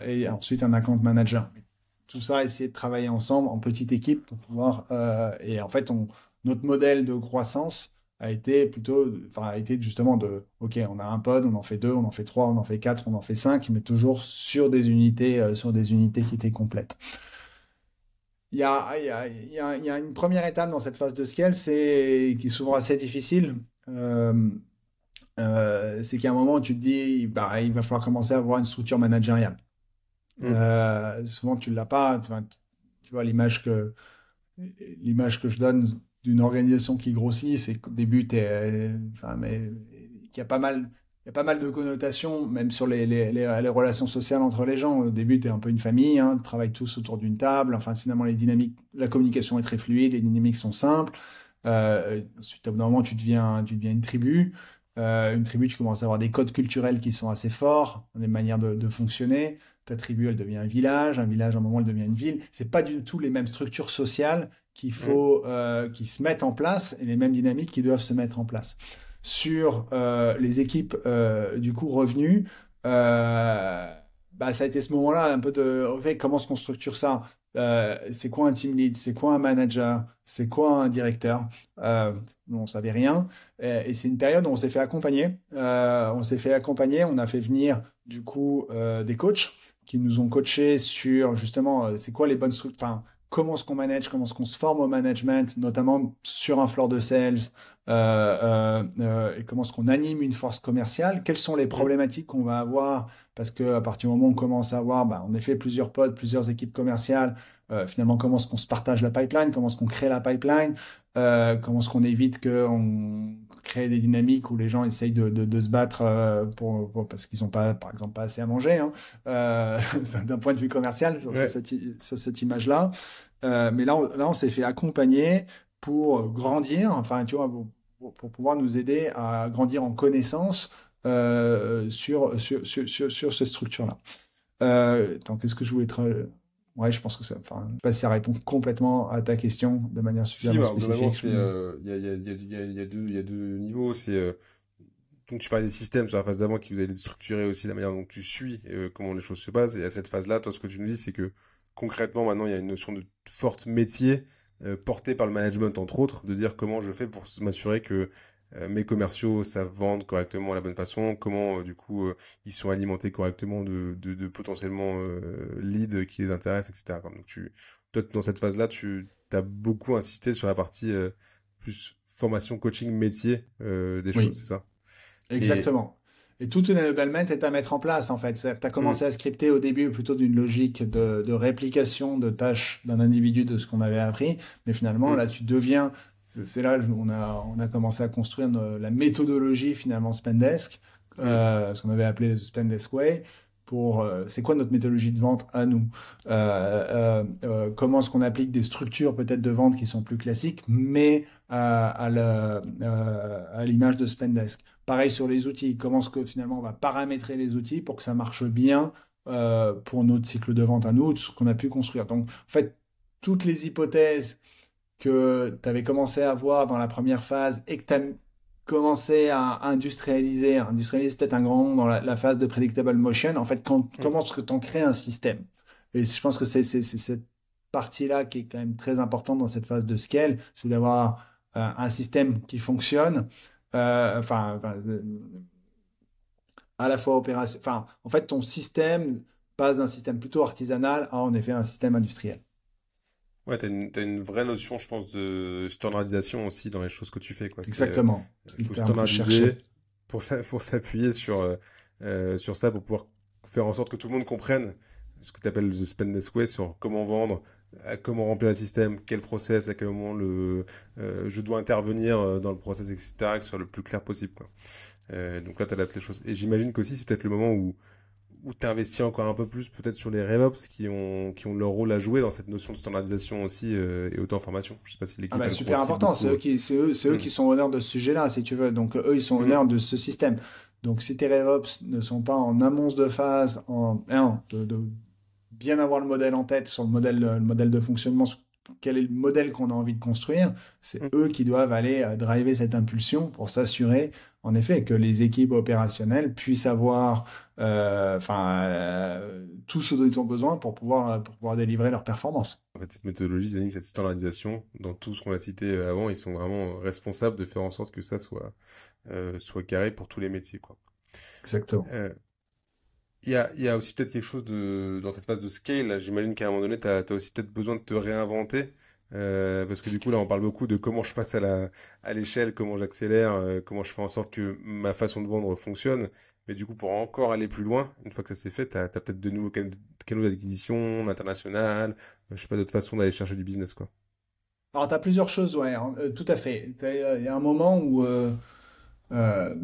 et ensuite un account manager. Tout ça, essayer de travailler ensemble en petite équipe pour pouvoir. Et en fait, notre modèle de croissance a été justement OK, on a un pod, on en fait deux, on en fait trois, on en fait quatre, on en fait cinq, mais toujours sur des unités qui étaient complètes. Il y a une première étape dans cette phase de scale, qui est souvent assez difficile. Euh, c'est qu'à un moment, tu te dis, bah, il va falloir commencer à avoir une structure managériale. Mhm. Souvent, tu l'as pas. Enfin, tu vois, l'image que je donne d'une organisation qui grossit, c'est qu'au début, enfin, mais qu'il y a pas mal, il y a pas mal de connotations, même sur les relations sociales entre les gens. Au début, tu es un peu une famille, hein, tu travailles tous autour d'une table. Enfin, finalement, les dynamiques, la communication est très fluide, les dynamiques sont simples. Ensuite, au bout d'un moment, tu deviens une tribu, tu commences à avoir des codes culturels qui sont assez forts, des manières de fonctionner. Ta tribu, elle devient un village, à un moment, elle devient une ville. C'est pas du tout les mêmes structures sociales Mhm. qui se mettent en place et les mêmes dynamiques qui doivent se mettre en place. Sur les équipes, du coup, revenus, bah, ça a été ce moment-là un peu OK, comment est-ce qu'on structure ça? C'est quoi un team lead? C'est quoi un manager? C'est quoi un directeur? On savait rien. Et c'est une période où on s'est fait accompagner. On a fait venir du coup des coachs qui nous ont coachés sur justement c'est quoi les bonnes structures, enfin comment est-ce qu'on manage, comment est-ce qu'on se forme au management, notamment sur un floor de sales, et comment est-ce qu'on anime une force commerciale, quelles sont les Mhm. problématiques qu'on va avoir, parce que à partir du moment où on commence à avoir, bah, en effet, plusieurs pods, plusieurs équipes commerciales, finalement, comment est-ce qu'on se partage la pipeline, comment est-ce qu'on crée la pipeline, comment est-ce qu'on évite qu'on crée des dynamiques où les gens essayent de se battre parce qu'ils n'ont pas, par exemple, pas assez à manger, hein, euh, d'un point de vue commercial Ouais. sur cette image-là. Mais là, on s'est fait accompagner pour grandir, enfin, tu vois, pour pouvoir nous aider à grandir en connaissance sur ces structures-là. Attends, qu'est-ce que je voulais te... Ouais, je pense que ça, enfin, je sais pas si ça répond complètement à ta question de manière Si, suffisamment bah, globalement, spécifique. c'est, il y a deux niveaux. Donc tu parlais des systèmes sur la phase d'avant qui vous allez structurer aussi la manière dont tu suis comment les choses se passent. Et à cette phase-là, toi, ce que tu nous dis, c'est que concrètement, maintenant, il y a une notion de forte métier portée par le management, entre autres, de dire comment je fais pour m'assurer que mes commerciaux savent vendre correctement à la bonne façon, comment du coup ils sont alimentés correctement de potentiellement leads qui les intéressent, etc. quoi. Donc toi, dans cette phase-là, tu as beaucoup insisté sur la partie plus formation, coaching, métier des choses, Oui, c'est ça? Et exactement. Et toute une enablement est à mettre en place, en fait. Tu as hum, commencé à scripter au début plutôt d'une logique de réplication de tâches d'un individu de ce qu'on avait appris. Mais finalement, hum, là, c'est là où on a commencé à construire la méthodologie, finalement, Spendesk, hum, ce qu'on avait appelé le Spendesk Way. C'est quoi notre méthodologie de vente à nous? Comment est-ce qu'on applique des structures peut-être de vente qui sont plus classiques, mais à l'image de Spendesk. Pareil sur les outils. Comment est-ce que finalement on va paramétrer les outils pour que ça marche bien pour notre cycle de vente à nous, ce qu'on a pu construire. Donc, en fait, toutes les hypothèses que tu avais commencé à voir dans la première phase et que tu as commencé à industrialiser c'est peut-être un grand mot dans la phase de predictable motion. En fait, hum. comment est-ce que tu en crées un système? Et je pense que c'est cette partie-là qui est quand même très importante dans cette phase de scale, c'est d'avoir un système qui fonctionne, enfin, à la fois opération. Enfin, en fait, ton système passe d'un système plutôt artisanal à en effet un système industriel. Ouais, t'as une vraie notion, je pense, de standardisation aussi dans les choses que tu fais, quoi. Exactement. C'est le Faut terme que je cherchais. standardiser pour s'appuyer sur ça, pour pouvoir faire en sorte que tout le monde comprenne ce que tu appelles the Spendesk Way, sur comment vendre, comment remplir le système, quel process, à quel moment je dois intervenir dans le process, etc., que ce soit le plus clair possible, quoi. Donc là, tu adaptes les choses. Et j'imagine qu'aussi, c'est peut-être le moment où tu investis encore un peu plus, peut-être sur les RevOps qui ont leur rôle à jouer dans cette notion de standardisation aussi et auto-information. Je sais pas si Ah l'équipe bah elle super grossit important, beaucoup. c'est eux Hmm. qui sont honneurs de ce sujet-là, si tu veux. Donc eux, ils sont Hmm. honneurs de ce système. Donc si tes RevOps ne sont pas en amont de phase, de bien avoir le modèle en tête sur le modèle de fonctionnement, sur quel est le modèle qu'on a envie de construire, c'est eux qui doivent aller driver cette impulsion pour s'assurer, en effet, que les équipes opérationnelles puissent avoir, tout ce dont ils ont besoin pour pouvoir délivrer leur performance. En fait, cette méthodologie, cette standardisation, dans tout ce qu'on a cité avant, ils sont vraiment responsables de faire en sorte que ça soit carré pour tous les métiers, quoi. Exactement. Euh, il y a aussi peut-être quelque chose dans cette phase de scale, là, j'imagine qu'à un moment donné, tu as aussi peut-être besoin de te réinventer, parce que du coup, là, on parle beaucoup de comment je passe à l'échelle, comment j'accélère, comment je fais en sorte que ma façon de vendre fonctionne. Mais du coup, pour encore aller plus loin, une fois que ça s'est fait, tu as peut-être de nouveaux canaux d'acquisition, l'international, je sais pas, d'autres façons d'aller chercher du business, quoi. Alors, tu as plusieurs choses, ouais, tout à fait. Il y a un moment où, euh,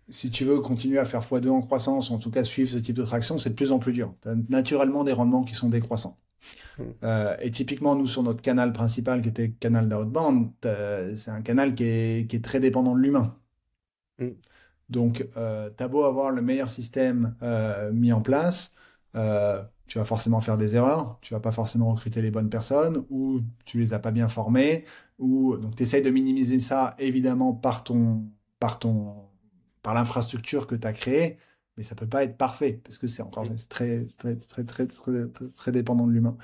si tu veux continuer à faire x2 en croissance, ou en tout cas suivre ce type de traction, c'est de plus en plus dur. Tu as naturellement des rendements qui sont décroissants. Mm. Et typiquement, nous, sur notre canal principal, qui était le canal d'outbound, c'est un canal qui est très dépendant de l'humain. Mm. Donc, t'as beau avoir le meilleur système mis en place, tu vas forcément faire des erreurs, tu vas pas forcément recruter les bonnes personnes, ou tu les as pas bien formées, ou donc tu essayes de minimiser ça évidemment par ton, par l'infrastructure que tu as créée, mais ça peut pas être parfait parce que Mm. c'est très dépendant de l'humain.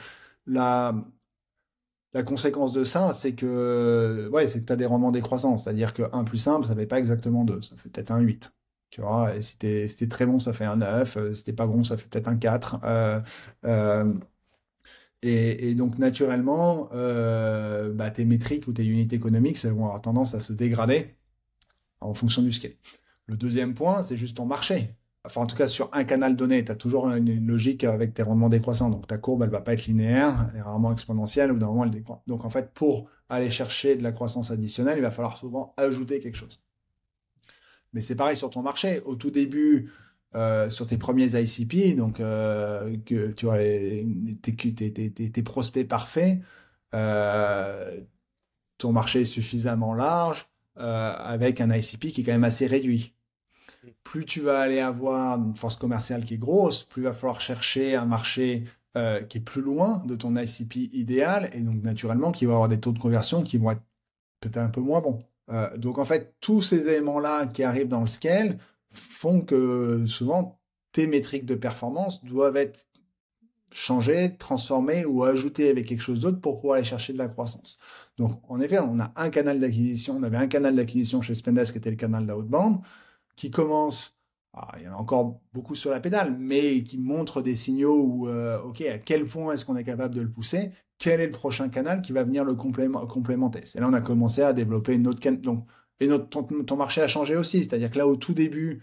La, la conséquence de ça, c'est que tu as des rendements décroissants. C'est-à-dire que 1 plus 1, ça fait pas exactement 2, ça fait peut-être un 8. Tu vois, et si t'es très bon, ça fait un 9. Si t'es pas bon, ça fait peut-être un 4. Euh, et donc, naturellement, tes métriques ou tes unités économiques, elles vont avoir tendance à se dégrader en fonction du scale. Le deuxième point, c'est juste ton marché. Enfin, en tout cas, sur un canal donné, tu as toujours une logique avec tes rendements décroissants. Donc, ta courbe, elle va pas être linéaire, elle est rarement exponentielle, au bout d'un moment, elle décroît. Donc, en fait, pour aller chercher de la croissance additionnelle, il va falloir souvent ajouter quelque chose. Mais c'est pareil sur ton marché. Au tout début, sur tes premiers ICP, donc que tu as tes prospects parfaits, euh, ton marché est suffisamment large avec un ICP qui est quand même assez réduit. Plus tu vas aller avoir une force commerciale qui est grosse, plus il va falloir chercher un marché qui est plus loin de ton ICP idéal et donc naturellement qui va avoir des taux de conversion qui vont être peut-être un peu moins bons. Donc en fait, tous ces éléments-là qui arrivent dans le scale font que souvent tes métriques de performance doivent être changées, transformées ou ajoutées avec quelque chose d'autre pour pouvoir aller chercher de la croissance. Donc en effet, on a un canal d'acquisition, on avait un canal d'acquisition chez Spendesk qui était le canal d'outbound qui commence, il y en a encore beaucoup sur la pédale, mais qui montre des signaux où, ok, à quel point est-ce qu'on est capable de le pousser, quel est le prochain canal qui va venir le complémenter. C'est là on a commencé à développer une autre canal. Donc, et ton marché a changé aussi, c'est-à-dire que là au tout début,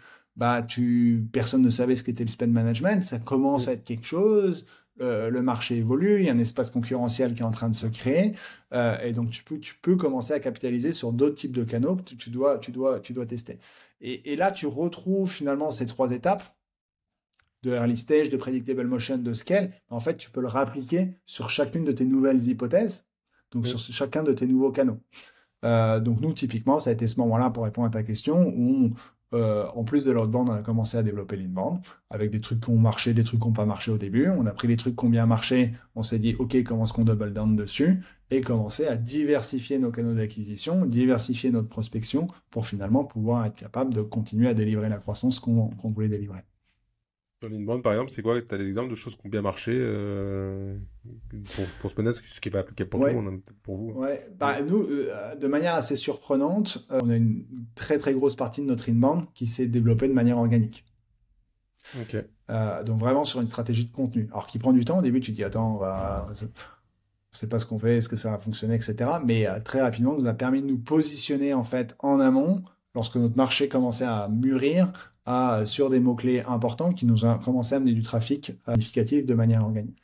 personne ne savait ce qu'était le spend management, ça commence Mm. à être quelque chose. Le marché évolue, il y a un espace concurrentiel qui est en train de se créer, et donc tu peux commencer à capitaliser sur d'autres types de canaux que tu dois tester. Et là, tu retrouves finalement ces trois étapes de early stage, de predictable motion, de scale. En fait, tu peux le réappliquer sur chacune de tes nouvelles hypothèses, donc Mm. sur chacun de tes nouveaux canaux. Donc nous, typiquement, ça a été ce moment-là pour répondre à ta question, où en plus de l'outbound, on a commencé à développer l'inbound, avec des trucs qui ont marché, des trucs qui n'ont pas marché au début. On a pris les trucs qui ont bien marché, on s'est dit, OK, comment est-ce qu'on double down dessus, et commencer à diversifier nos canaux d'acquisition, diversifier notre prospection, pour finalement pouvoir être capable de continuer à délivrer la croissance qu'on voulait délivrer. Sur l'inbound, par exemple, c'est quoi? Tu as des exemples de choses qui ont bien marché pour se connaître, ce qui n'est pas applicable pour tout le Ouais, monde, hein, peut-être pour vous, hein. ouais. Mm. Nous, de manière assez surprenante, on a une très très grosse partie de notre inbound qui s'est développée de manière organique. Ok. Donc vraiment sur une stratégie de contenu. Alors qui prend du temps, au début tu te dis attends, on sait pas ce qu'on fait, est-ce que ça va fonctionner, etc. Mais très rapidement, nous a permis de nous positionner en fait en amont, lorsque notre marché commençait à mûrir, sur des mots-clés importants qui nous ont commencé à amener du trafic significatif de manière organique.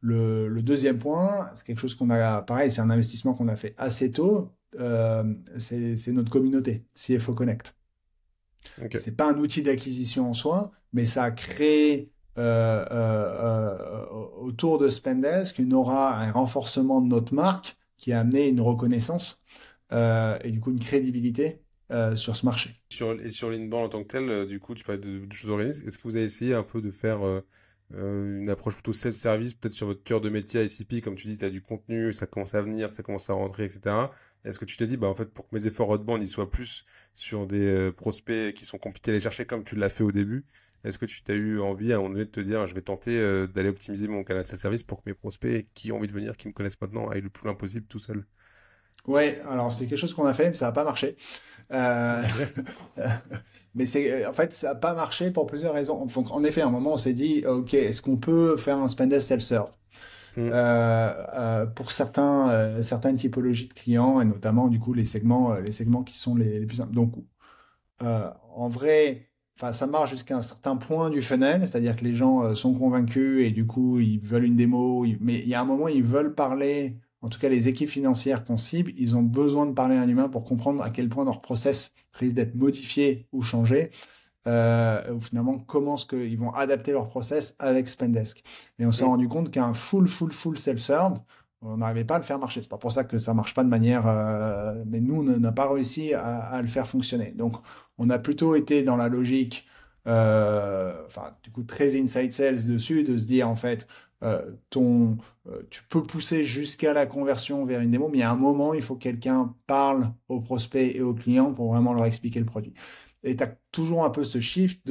Le deuxième point, c'est quelque chose qu'on a, pareil, c'est un investissement qu'on a fait assez tôt, c'est notre communauté, CFO Connect. Ok. C'est pas un outil d'acquisition en soi, mais ça a créé autour de Spendesk une aura, un renforcement de notre marque qui a amené une reconnaissance et du coup une crédibilité sur ce marché. Et sur l'inbound en tant que tel, du coup, tu parlais de choses organisées. Est-ce que vous avez essayé un peu de faire une approche plutôt self-service, peut-être sur votre cœur de métier à ICP, comme tu dis, tu as du contenu, ça commence à venir, ça commence à rentrer, etc. Est-ce que tu t'es dit, bah, en fait, pour que mes efforts outbound ils soient plus sur des prospects qui sont compliqués à aller chercher comme tu l'as fait au début, est-ce que tu t'as eu envie à un moment donné de te dire, je vais tenter d'aller optimiser mon canal self-service pour que mes prospects qui ont envie de venir, qui me connaissent maintenant, aillent le plus loin possible tout seul? Ouais, alors c'est quelque chose qu'on a fait, mais ça n'a pas marché. Euh, Ok. mais en fait, ça n'a pas marché pour plusieurs raisons. Donc, en effet, à un moment, on s'est dit, ok, est-ce qu'on peut faire un Spendesk self-serve Hmm. pour certaines typologies de clients et notamment du coup les segments qui sont les plus simples. Donc, en vrai, enfin, ça marche jusqu'à un certain point du funnel, c'est-à-dire que les gens sont convaincus et du coup ils veulent une démo, mais il y a un moment ils veulent parler. En tout cas, les équipes financières qu'on cible, ils ont besoin de parler à un humain pour comprendre à quel point leur process risque d'être modifié ou changé, ou finalement comment est-ce qu'ils vont adapter leur process avec Spendesk. Et on s'est Hmm. rendu compte qu'un full self-serve, on n'arrivait pas à le faire marcher. C'est pas pour ça que ça marche pas de manière, mais nous, on n'a pas réussi à le faire fonctionner. Donc, on a plutôt été dans la logique, enfin, du coup, très inside sales dessus, de se dire en fait, tu peux pousser jusqu'à la conversion vers une démo, mais il y a un moment, il faut que quelqu'un parle aux prospects et aux clients pour vraiment leur expliquer le produit. Et tu as toujours un peu ce shift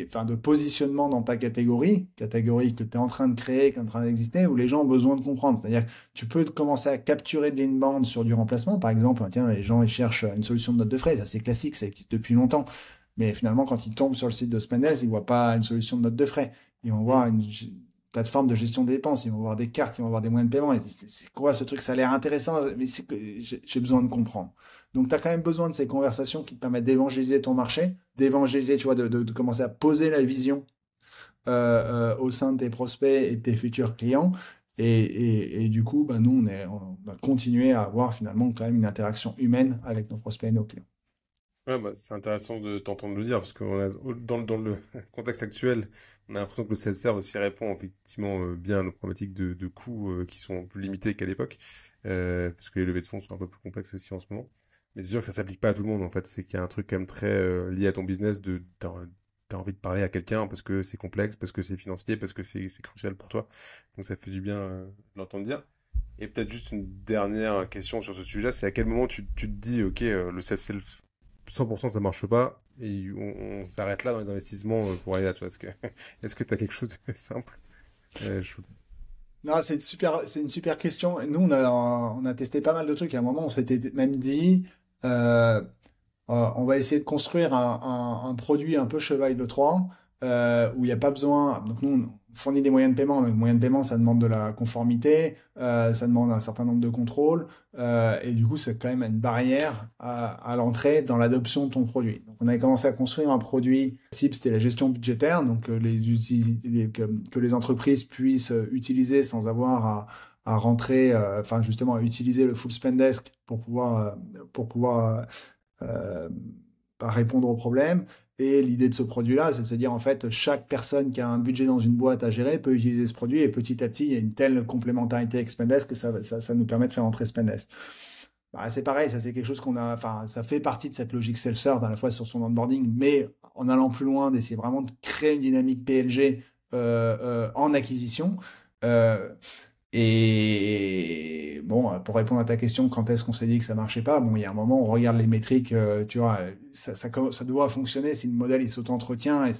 enfin, de positionnement dans ta catégorie que tu es en train de créer, qui est en train d'exister, où les gens ont besoin de comprendre. C'est-à-dire que tu peux commencer à capturer de l'inbound sur du remplacement. Par exemple, tiens, les gens ils cherchent une solution de note de frais. Ça, c'est classique, ça existe depuis longtemps. Mais finalement, quand ils tombent sur le site de Spendesk, ils voient pas une solution de note de frais. Ils vont Hmm. voir une plateforme de gestion des dépenses, ils vont voir des cartes, ils vont voir des moyens de paiement. C'est quoi ce truc? Ça a l'air intéressant, mais c'est que j'ai besoin de comprendre. Donc, tu as quand même besoin de ces conversations qui te permettent d'évangéliser ton marché, d'évangéliser, tu vois, de commencer à poser la vision au sein de tes prospects et de tes futurs clients. Et du coup, bah, nous, on a continué à avoir finalement quand même une interaction humaine avec nos prospects et nos clients. Ouais, bah, c'est intéressant de t'entendre le dire parce que dans le contexte actuel, on a l'impression que le self-serve aussi répond effectivement bien à nos problématiques de coûts qui sont plus limitées qu'à l'époque, parce que les levées de fonds sont un peu plus complexes aussi en ce moment. Mais c'est sûr que ça s'applique pas à tout le monde en fait. C'est qu'il y a un truc quand même très lié à ton business t'as envie de parler à quelqu'un parce que c'est complexe, parce que c'est financier, parce que c'est crucial pour toi. Donc ça fait du bien de l'entendre dire. Et peut-être juste une dernière question sur ce sujet, c'est à quel moment tu te dis, ok, le self 100% ça marche pas et on s'arrête là dans les investissements pour aller là, tu vois, est-ce que tu as quelque chose de simple? Euh, je- Non, c'est une super question. Nous, on a testé pas mal de trucs. À un moment, on s'était même dit, euh, on va essayer de construire un produit un peu cheval de Troie, où il n'y a pas besoin. Donc nous, on fournit des moyens de paiement. Les moyens de paiement, ça demande de la conformité, ça demande un certain nombre de contrôles, et du coup, c'est quand même une barrière à l'entrée dans l'adoption de ton produit. Donc on avait commencé à construire un produit. La cible, c'était la gestion budgétaire, donc que les entreprises puissent utiliser sans avoir à rentrer, enfin justement à utiliser le full Spendesk pour pouvoir euh, à répondre aux problèmes. Et l'idée de ce produit-là, c'est de se dire, en fait, chaque personne qui a un budget dans une boîte à gérer peut utiliser ce produit et petit à petit, il y a une telle complémentarité avec Spendesk que ça nous permet de faire entrer Spendesk. Bah, c'est pareil, ça c'est quelque chose qu'on a, enfin, ça fait partie de cette logique self-serve à la fois sur son onboarding, mais en allant plus loin, d'essayer vraiment de créer une dynamique PLG en acquisition. Euh, et bon, pour répondre à ta question, quand est-ce qu'on s'est dit que ça marchait pas? Bon, il y a un moment, on regarde les métriques, tu vois, ça doit fonctionner si le modèle il s'auto-entretient et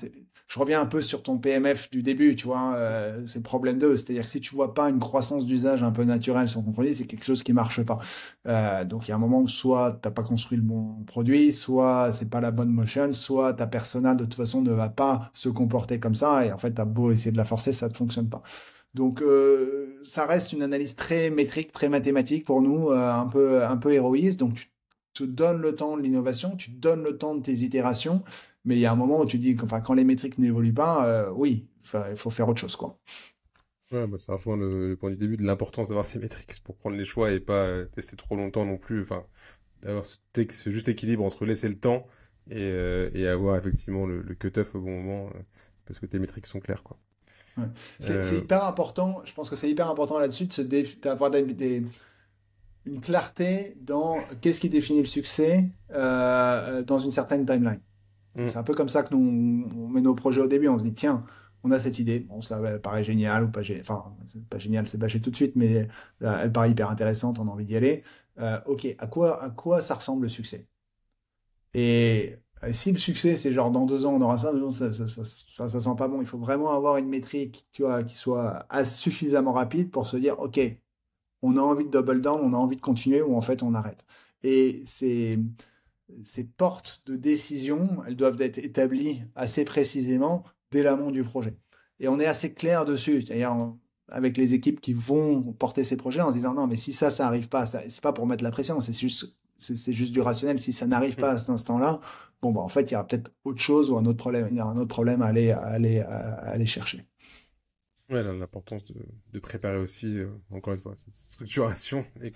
je reviens un peu sur ton PMF du début, tu vois, c'est le problème 2. C'est-à-dire que si tu vois pas une croissance d'usage un peu naturelle sur ton produit, c'est quelque chose qui marche pas. Donc il y a un moment où soit t'as pas construit le bon produit, soit c'est pas la bonne motion, soit ta persona de toute façon ne va pas se comporter comme ça, et en fait t'as beau essayer de la forcer, ça ne fonctionne pas. Donc ça reste une analyse très métrique, très mathématique pour nous, un peu héroïste. Donc tu te donnes le temps de l'innovation, tu te donnes le temps de tes itérations, mais il y a un moment où tu dis, enfin quand les métriques n'évoluent pas, oui, il faut faire autre chose, quoi. Ouais, bah, ça rejoint le point du début de l'importance d'avoir ces métriques pour prendre les choix et pas tester trop longtemps non plus. Enfin, d'avoir ce juste équilibre entre laisser le temps et avoir effectivement le cut-off au bon moment parce que tes métriques sont claires, quoi. Ouais. C'est Euh, hyper important, je pense que c'est hyper important là-dessus d'avoir une clarté dans qu'est-ce qui définit le succès dans une certaine timeline. mm, C'est un peu comme ça que nous on met nos projets au début. On se dit tiens, on a cette idée. Bon, ça paraît génial ou pas génial. Enfin, c'est pas génial, c'est bâché tout de suite, mais elle paraît hyper intéressante. On a envie d'y aller. Ok, à quoi ça ressemble le succès? Et si le succès c'est genre dans 2 ans on aura ça, non, enfin, ça sent pas bon. Il faut vraiment avoir une métrique, tu vois, qui soit suffisamment rapide pour se dire ok, on a envie de double down, on a envie de continuer ou en fait on arrête. Et ces portes de décision, elles doivent être établies assez précisément dès l'amont du projet. Et on est assez clair dessus, c'est-à-dire avec les équipes qui vont porter ces projets en se disant non, mais si ça arrive pas, c'est pas pour mettre la pression, c'est juste du rationnel. Si ça n'arrive mm. pas à cet instant-là, bon, bah, en fait, il y aura peut-être autre chose ou un autre problème, il y a un autre problème à aller chercher. Ouais, l'importance de préparer aussi, encore une fois, cette structuration et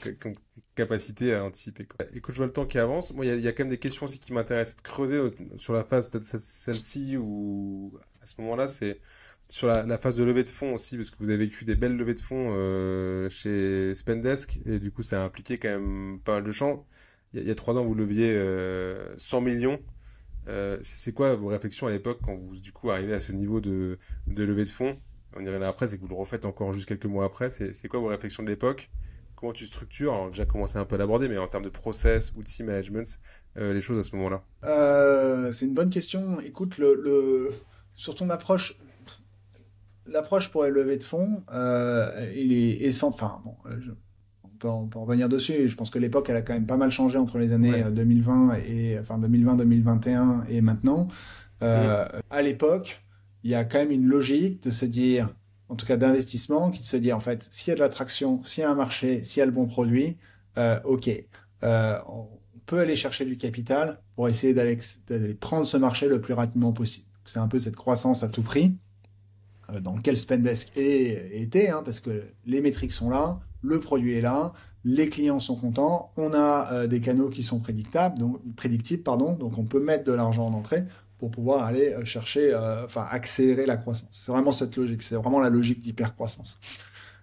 capacité à anticiper, quoi. Écoute, je vois le temps qui avance. Moi, il y a quand même des questions aussi qui m'intéressent de creuser sur la phase, peut-être celle-ci ou à ce moment-là, c'est sur la phase de levée de fonds aussi, parce que vous avez vécu des belles levées de fonds chez Spendesk et du coup, ça a impliqué quand même pas mal de champs. Il y a 3 ans, vous leviez 100 millions. C'est quoi vos réflexions à l'époque quand vous, du coup, arrivez à ce niveau de levée de fonds? On y reviendra après, c'est que vous le refaites encore juste quelques mois après. C'est quoi vos réflexions de l'époque? Comment tu structures? Alors, déjà commencé un peu à l'aborder, mais en termes de process, outils, management, les choses à ce moment-là. C'est une bonne question. Écoute, sur ton approche, l'approche pour les levées de fonds, il est essentiel. Enfin, bon, on peut revenir dessus. Je pense que l'époque, elle a quand même pas mal changé entre les années Ouais. 2020 enfin 2020, 2021 et maintenant. Mm. À l'époque, il y a quand même une logique de se dire, en tout cas d'investissement, qui se dit en fait, s'il y a de l'attraction, s'il y a un marché, s'il y a le bon produit, ok, on peut aller chercher du capital pour essayer d'aller prendre ce marché le plus rapidement possible. C'est un peu cette croissance à tout prix dans lequel Spendesk était, hein, parce que les métriques sont là, le produit est là, les clients sont contents, on a des canaux qui sont prédictibles, pardon, donc on peut mettre de l'argent en entrée pour pouvoir aller chercher, enfin accélérer la croissance. C'est vraiment cette logique, c'est vraiment la logique d'hypercroissance.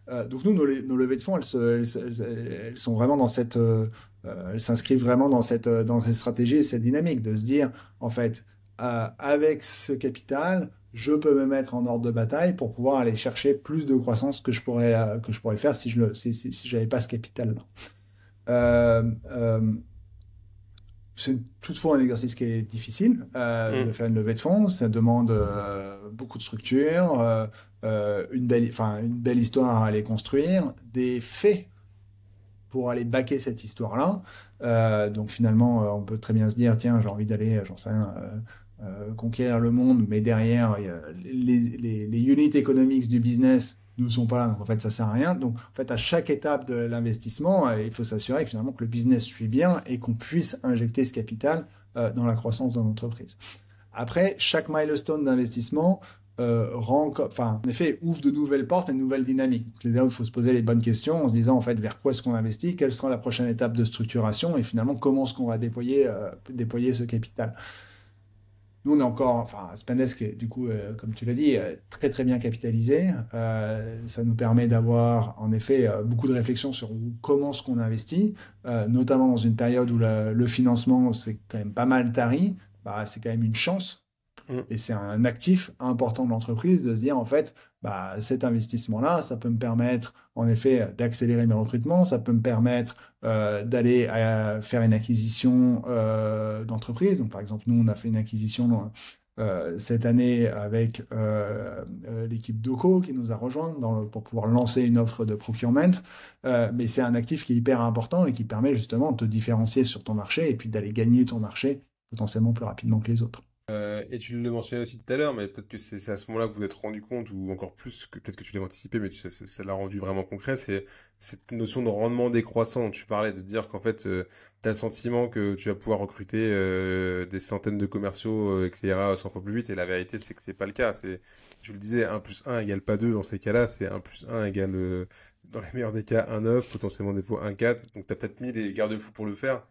Donc nous, nos levées de fonds, elles sont vraiment dans elles s'inscrivent vraiment dans cette stratégie et cette dynamique de se dire, en fait, avec ce capital, je peux me mettre en ordre de bataille pour pouvoir aller chercher plus de croissance que je pourrais le faire si j'avais pas ce capital-là. Euh, euh, c'est toutefois un exercice qui est difficile Mm. de faire une levée de fonds. Ça demande beaucoup de structure, une belle histoire à aller construire, des faits pour aller baquer cette histoire-là. Donc finalement, on peut très bien se dire, tiens, j'ai envie d'aller, j'en sais rien, conquérir le monde, mais derrière, les unit economics du business ne sont pas là, donc en fait, ça sert à rien. Donc, en fait, à chaque étape de l'investissement, il faut s'assurer que finalement que le business suit bien et qu'on puisse injecter ce capital dans la croissance de l'entreprise. Après, chaque milestone d'investissement en effet, ouvre de nouvelles portes et de nouvelles dynamiques. Donc, là, il faut se poser les bonnes questions en se disant, en fait, vers quoi est-ce qu'on investit, quelle sera la prochaine étape de structuration et finalement, comment est-ce qu'on va déployer ce capital. Nous, on est encore, enfin, Spendesk est, du coup, comme tu l'as dit, très très bien capitalisé. Ça nous permet d'avoir, en effet, beaucoup de réflexions sur comment ce qu'on investit, notamment dans une période où le financement, c'est quand même pas mal tari. Bah, c'est quand même une chance Mm. et c'est un actif important de l'entreprise de se dire, en fait, bah, cet investissement-là, ça peut me permettre, en effet, d'accélérer mes recrutements, ça peut me permettre d'aller faire une acquisition d'entreprise. Donc, par exemple, nous, on a fait une acquisition cette année avec l'équipe Doco qui nous a rejoint pour pouvoir lancer une offre de procurement. Mais c'est un actif qui est hyper important et qui permet justement de te différencier sur ton marché et puis d'aller gagner ton marché potentiellement plus rapidement que les autres. Et tu le mentionnais aussi tout à l'heure, mais peut-être que c'est à ce moment-là que vous vous êtes rendu compte, ou encore plus, que peut-être que tu l'avais anticipé, mais ça l'a rendu vraiment concret, c'est cette notion de rendement décroissant dont tu parlais, de dire qu'en fait, tu as le sentiment que tu vas pouvoir recruter des centaines de commerciaux, etc., 100 fois plus vite, et la vérité, c'est que c'est pas le cas. Tu le disais, un plus un égale pas 2 dans ces cas-là, c'est un plus un égale, dans les meilleurs des cas, un 9, potentiellement des fois un 4, donc tu as peut-être mis des garde-fous pour le faire.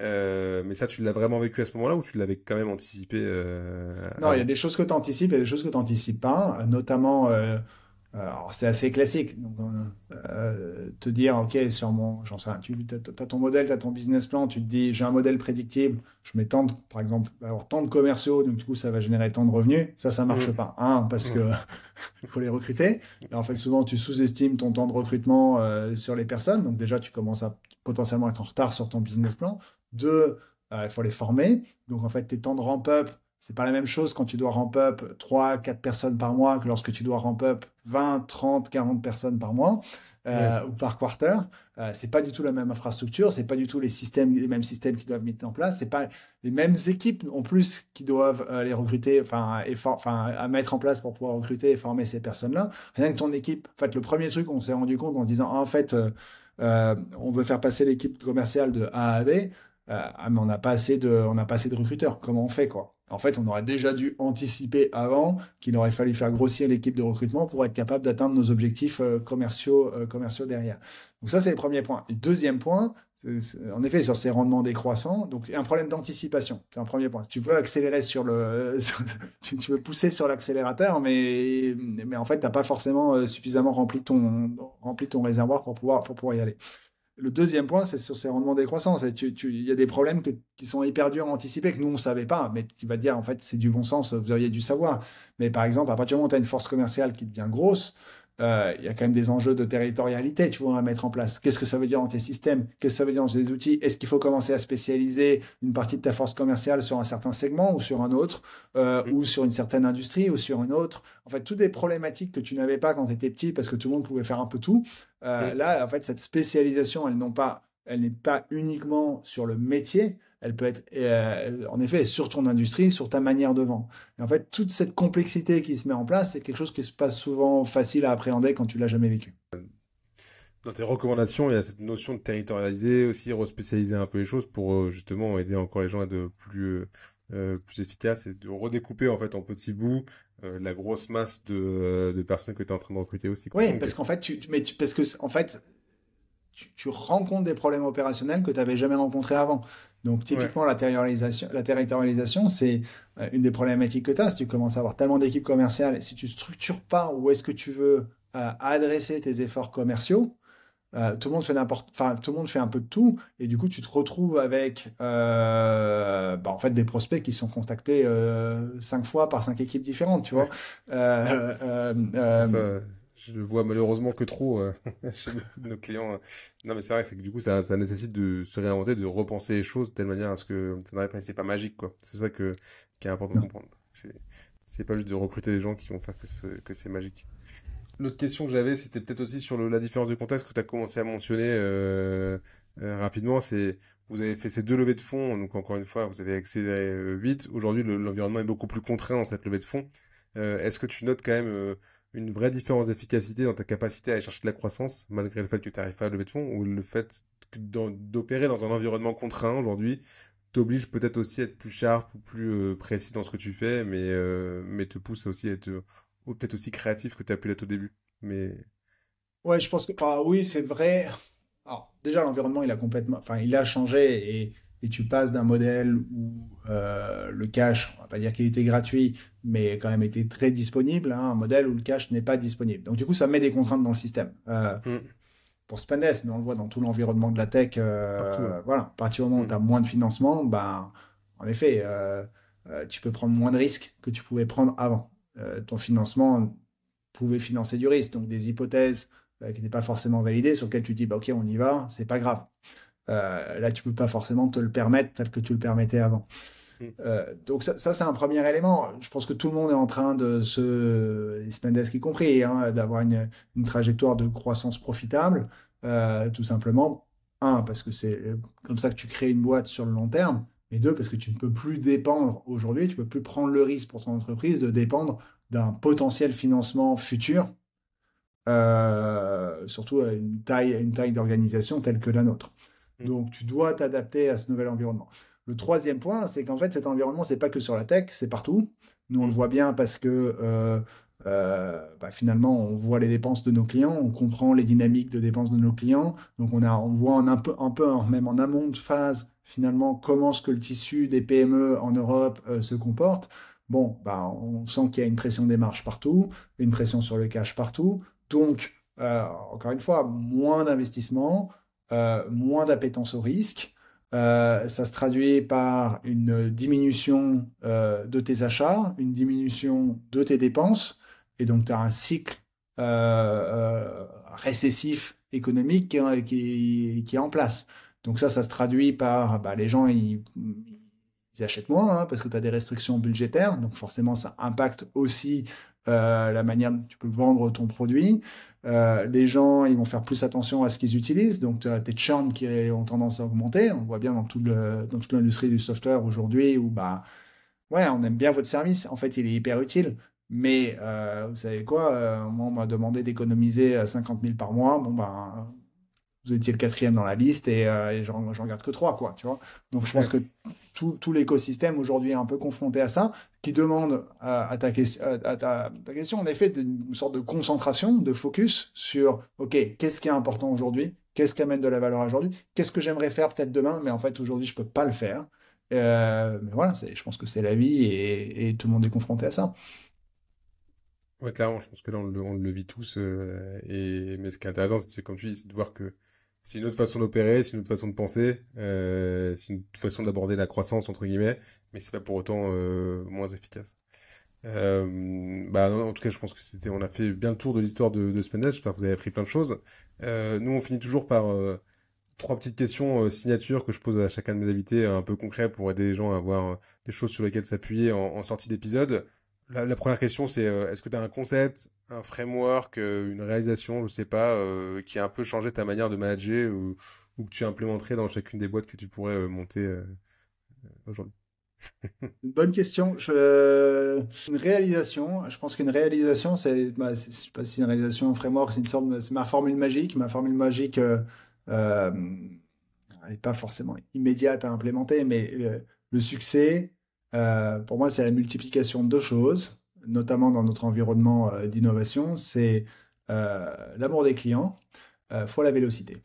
Mais ça, tu l'as vraiment vécu à ce moment-là ou tu l'avais quand même anticipé Non, il y a avant? des choses que tu anticipes et des choses que tu n'anticipes pas, notamment, alors c'est assez classique, donc, te dire, ok, j'en sais rien, tu as ton modèle, tu as ton business plan, tu te dis, j'ai un modèle prédictible, je mets tant de, par exemple, avoir tant de commerciaux, donc du coup, ça va générer tant de revenus, ça marche Mmh. pas. Un, parce que il faut les recruter. Et en fait, souvent, tu sous-estimes ton temps de recrutement sur les personnes, donc déjà, tu commences à potentiellement être en retard sur ton business plan. Deux, il faut les former, donc en fait, tes temps de ramp-up, c'est pas la même chose quand tu dois ramp up 3, 4 personnes par mois que lorsque tu dois ramp up 20, 30, 40 personnes par mois Ouais. ou par quarter. C'est pas du tout la même infrastructure, c'est pas du tout les mêmes systèmes qui doivent mettre en place, c'est pas les mêmes équipes en plus qui doivent les recruter, à mettre en place pour pouvoir recruter et former ces personnes-là. Rien que ton équipe, en fait, le premier truc, on s'est rendu compte en se disant, ah, en fait, on veut faire passer l'équipe commerciale de A à B. Mais on n'a pas assez de recruteurs. Comment on fait, quoi? En fait, on aurait déjà dû anticiper avant qu'il aurait fallu faire grossir l'équipe de recrutement pour être capable d'atteindre nos objectifs commerciaux derrière. Donc ça, c'est le premier point. Et le deuxième point, en effet, sur ces rendements décroissants, donc un problème d'anticipation. C'est un premier point. Tu veux accélérer tu veux pousser sur l'accélérateur, mais en fait, t'as pas forcément suffisamment rempli ton réservoir pour pouvoir y aller. Le deuxième point, c'est sur ces rendements décroissants. Il y a des problèmes qui sont hyper durs à anticiper, que nous, on ne savait pas, mais qui va te dire, en fait, c'est du bon sens, vous auriez dû savoir. Mais par exemple, à partir du moment où tu as une force commerciale qui devient grosse, il y a quand même des enjeux de territorialité, tu vois, à mettre en place. Qu'est-ce que ça veut dire dans tes systèmes? Qu'est-ce que ça veut dire dans tes outils? Est-ce qu'il faut commencer à spécialiser une partie de ta force commerciale sur un certain segment ou sur un autre, Mmh. ou sur une certaine industrie ou sur une autre? En fait, toutes des problématiques que tu n'avais pas quand tu étais petit parce que tout le monde pouvait faire un peu tout. Mmh. Là, en fait, cette spécialisation, elle n'est pas uniquement sur le métier, elle peut être, en effet, sur ton industrie, sur ta manière de vendre. Et en fait, toute cette complexité qui se met en place, c'est quelque chose qui se passe souvent facile à appréhender quand tu l'as jamais vécu. Dans tes recommandations, il y a cette notion de territorialiser aussi, respécialiser un peu les choses pour justement aider encore les gens à être plus efficaces et de redécouper en fait en petits bouts la grosse masse de personnes que tu es en train de recruter aussi, quoi. Oui, Ok. parce qu'en fait, en fait, tu rencontres des problèmes opérationnels que tu n'avais jamais rencontrés avant. Donc, Ouais. typiquement, la territorialisation, c'est une des problématiques que tu as. Si tu commences à avoir tellement d'équipes commerciales, et si tu structures pas où est-ce que tu veux adresser tes efforts commerciaux, tout le monde fait un peu de tout, et du coup, tu te retrouves avec, en fait, des prospects qui sont contactés 5 fois par 5 équipes différentes, tu vois. Ouais. Euh, Ça, je le vois malheureusement que trop chez beaucoup de nos clients. Non, mais c'est vrai, c'est que du coup, ça nécessite de se réinventer, de repenser les choses de telle manière à ce que ça n'arrive pas. C'est pas magique, quoi. C'est ça qui est important de comprendre. C'est pas juste de recruter les gens qui vont faire que c'est magique. L'autre question que j'avais, c'était peut-être aussi sur la différence de contexte que tu as commencé à mentionner rapidement. C'est, vous avez fait ces deux levées de fonds, donc encore une fois, vous avez accéléré vite. Aujourd'hui, l'environnement est beaucoup plus contraint dans cette levée de fonds. Est-ce que tu notes quand même une vraie différence d'efficacité dans ta capacité à aller chercher de la croissance, malgré le fait que tu n'arrives pas à lever de fonds, ou le fait d'opérer dans un environnement contraint aujourd'hui t'oblige peut-être aussi à être plus sharp ou plus précis dans ce que tu fais, mais te pousse aussi à être ou peut-être aussi créatif que tu as pu l'être au début. Mais ouais, je pense que, oui, c'est vrai. Alors, déjà, l'environnement, il a changé et tu passes d'un modèle où le cash, on va pas dire qu'il était gratuit, mais quand même était très disponible, hein, un modèle où le cash n'est pas disponible. Donc, du coup, ça met des contraintes dans le système. hmm, Pour Spendesk, mais on le voit dans tout l'environnement de la tech, partout, ouais. voilà, à partir du moment où Hmm, tu as moins de financement, ben, en effet, tu peux prendre moins de risques que tu pouvais prendre avant. Ton financement pouvait financer du risque, donc des hypothèses qui n'étaient pas forcément validées, sur lesquelles tu dis, bah, ok, on y va, c'est pas grave. Là, tu peux pas forcément te le permettre tel que tu le permettais avant. Mm. Donc ça c'est un premier élément. Je pense que tout le monde est en train et Spendesk y compris, hein, d'avoir une trajectoire de croissance profitable, tout simplement. Un, parce que c'est comme ça que tu crées une boîte sur le long terme. Et deux, parce que tu ne peux plus dépendre aujourd'hui, tu ne peux plus prendre le risque pour ton entreprise de dépendre d'un potentiel financement futur, surtout à une taille d'organisation telle que la nôtre. Mm. Donc, tu dois t'adapter à ce nouvel environnement. Le troisième point, c'est qu'en fait, cet environnement, c'est pas que sur la tech, c'est partout. Nous, on le Mm. voit bien parce que finalement, on voit les dépenses de nos clients, on comprend les dynamiques de dépenses de nos clients. Donc, on voit même en amont de phase, finalement, comment ce que le tissu des PME en Europe se comporte. Bon, on sent qu'il y a une pression des marges partout, une pression sur le cash partout. Donc, encore une fois, moins d'investissement, moins d'appétence au risque. Ça se traduit par une diminution de tes achats, une diminution de tes dépenses, et donc tu as un cycle récessif économique qui est en place. Donc ça se traduit par les gens, ils achètent moins, hein, parce que tu as des restrictions budgétaires, donc forcément ça impacte aussi la manière dont tu peux vendre ton produit. Les gens, ils vont faire plus attention à ce qu'ils utilisent, donc tu as tes churns qui ont tendance à augmenter. On voit bien dans toute l'industrie du software aujourd'hui où ouais, on aime bien votre service, en fait il est hyper utile, mais vous savez quoi, moi on m'a demandé d'économiser 50 000 par mois, vous étiez le quatrième dans la liste et j'en garde que trois, quoi, tu vois. Donc je pense Ouais. que tout l'écosystème aujourd'hui est un peu confronté à ça, qui demande à ta question, en effet, une sorte de concentration, de focus sur, OK, qu'est-ce qui est important aujourd'hui? Qu'est-ce qui amène de la valeur aujourd'hui? Qu'est-ce que j'aimerais faire peut-être demain, mais en fait aujourd'hui je peux pas le faire. Mais voilà, je pense que c'est la vie et tout le monde est confronté à ça. Ouais, clairement, je pense que là, on le vit tous. Mais ce qui est intéressant, c'est comme tu dis, c'est de voir que c'est une autre façon d'opérer, c'est une autre façon de penser, c'est une autre façon d'aborder la croissance, entre guillemets, mais c'est pas pour autant moins efficace. Non, en tout cas, je pense que on a fait bien le tour de l'histoire de Spendesk. J'espère que vous avez appris plein de choses. Nous, on finit toujours par trois petites questions signatures que je pose à chacun de mes invités, un peu concrets pour aider les gens à avoir des choses sur lesquelles s'appuyer en sortie d'épisode. La première question, c'est est-ce que tu as un concept, un framework, une réalisation, je sais pas, qui a un peu changé ta manière de manager ou que tu implémenterais dans chacune des boîtes que tu pourrais monter aujourd'hui? Une bonne question. Une réalisation. Je pense qu'une réalisation, je sais pas si c'est une réalisation, un framework, c'est ma formule magique. Ma formule magique, euh, elle n'est pas forcément immédiate à implémenter, mais le succès, pour moi, c'est la multiplication de deux choses, notamment dans notre environnement d'innovation. C'est l'amour des clients, fois la vélocité.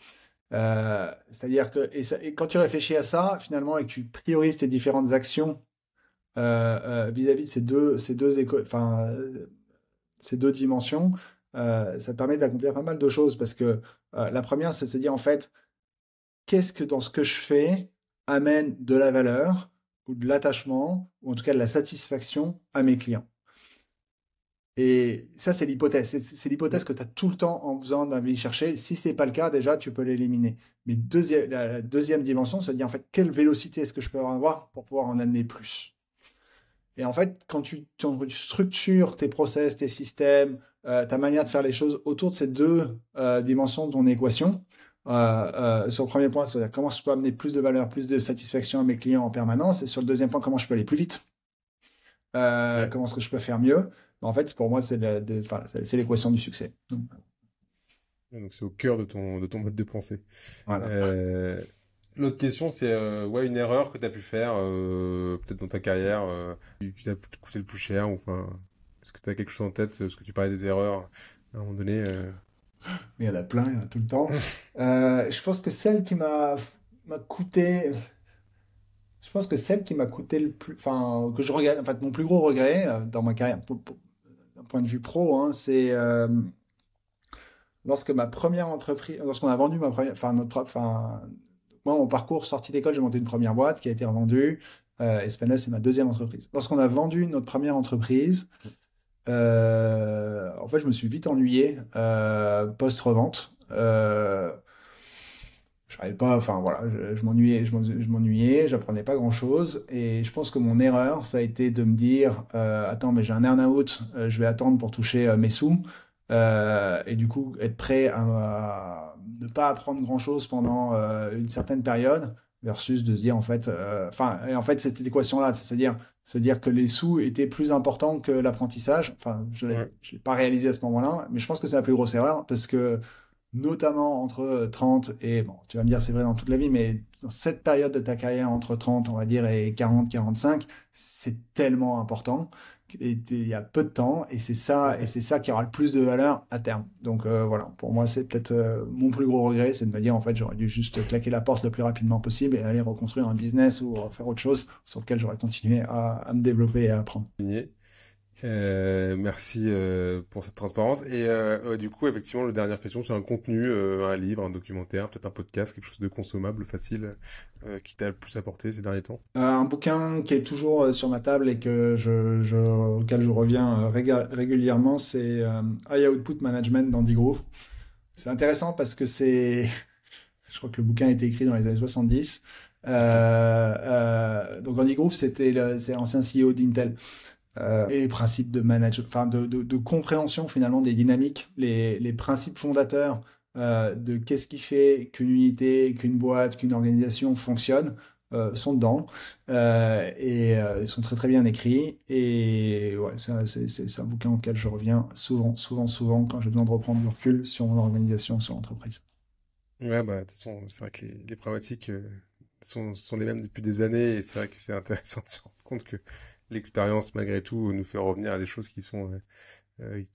C'est-à-dire que et quand tu réfléchis à ça, finalement, et que tu priorises tes différentes actions vis-à-vis de ces deux dimensions, ça te permet d'accomplir pas mal de choses parce que la première, c'est de se dire en fait, qu'est-ce que dans ce que je fais amène de la valeur ou de l'attachement ou en tout cas de la satisfaction à mes clients. Et ça, c'est l'hypothèse. C'est l'hypothèse que tu as tout le temps en besoin d'aller chercher. Si c'est pas le cas, déjà, tu peux l'éliminer. Mais la deuxième dimension, c'est de dire en fait, quelle vélocité est-ce que je peux avoir pour pouvoir en amener plus? Et en fait, quand tu structures tes process, tes systèmes, ta manière de faire les choses autour de ces deux dimensions de ton équation, sur le premier point, c'est comment je peux amener plus de valeur, plus de satisfaction à mes clients en permanence, et sur le deuxième point, comment je peux aller plus vite, Ouais. comment est-ce que je peux faire mieux. En fait, pour moi, c'est l'équation du succès. Donc c'est au cœur de ton mode de pensée. Voilà. Euh, L'autre question, c'est ouais, une erreur que tu as pu faire, peut-être dans ta carrière, qui t'a coûté le plus cher, ou enfin, est-ce que tu as quelque chose en tête, parce que tu parlais des erreurs à un moment donné. Mais il y en a plein, il y en a tout le temps. Je pense que celle qui m'a coûté, je pense que celle qui m'a coûté le plus, enfin, que je regrette, en fait, mon plus gros regret dans ma carrière, d'un point de vue pro, hein, c'est lorsqu'on a vendu ma première, moi, mon parcours sorti d'école, j'ai monté une première boîte qui a été revendue. Espenes, c'est ma deuxième entreprise. Lorsqu'on a vendu notre première entreprise, en fait, je me suis vite ennuyé post-revente. j'arrivais pas, enfin voilà, je m'ennuyais, j'apprenais pas grand-chose. Et je pense que mon erreur, ça a été de me dire, attends, mais j'ai un earn-out, je vais attendre pour toucher mes sous. Et du coup, être prêt à ne pas apprendre grand-chose pendant une certaine période, versus de se dire, en fait, et en fait, cette équation-là, c'est-à-dire se dire que les sous étaient plus importants que l'apprentissage. Enfin, Ouais. je l'ai pas réalisé à ce moment-là, mais je pense que c'est la plus grosse erreur parce que notamment entre 30 et, bon, tu vas me dire c'est vrai dans toute la vie, mais dans cette période de ta carrière entre 30, on va dire, et 40, 45, c'est tellement important. Et il y a peu de temps et Ouais. c'est ça qui aura le plus de valeur à terme. Donc voilà, pour moi c'est peut-être mon plus gros regret, c'est de me dire en fait j'aurais dû juste claquer la porte le plus rapidement possible et aller reconstruire un business ou faire autre chose sur lequel j'aurais continué à me développer et à apprendre. Signé. Merci pour cette transparence. Et du coup, effectivement, la dernière question, c'est un contenu, un livre, un documentaire, peut-être un podcast, quelque chose de consommable, facile, qui t'a le plus apporté ces derniers temps. Un bouquin qui est toujours sur ma table et auquel je reviens régulièrement, c'est High Output Management d'Andy Grove. C'est intéressant parce que je crois que le bouquin a été écrit dans les années 70. Ok. Donc Andy Grove, c'est l'ancien CEO d'Intel. Et les principes de management, enfin de compréhension finalement des dynamiques, les principes fondateurs de qu'est-ce qui fait qu'une unité, qu'une boîte, qu'une organisation fonctionne sont dedans ils sont très très bien écrits et ouais, c'est un bouquin auquel je reviens souvent quand j'ai besoin de reprendre du recul sur mon organisation, sur l'entreprise. Ouais, bah, de toute façon, c'est vrai que les problématiques sont les mêmes depuis des années et c'est vrai que c'est intéressant de se rendre compte que l'expérience, malgré tout, nous fait revenir à des choses qui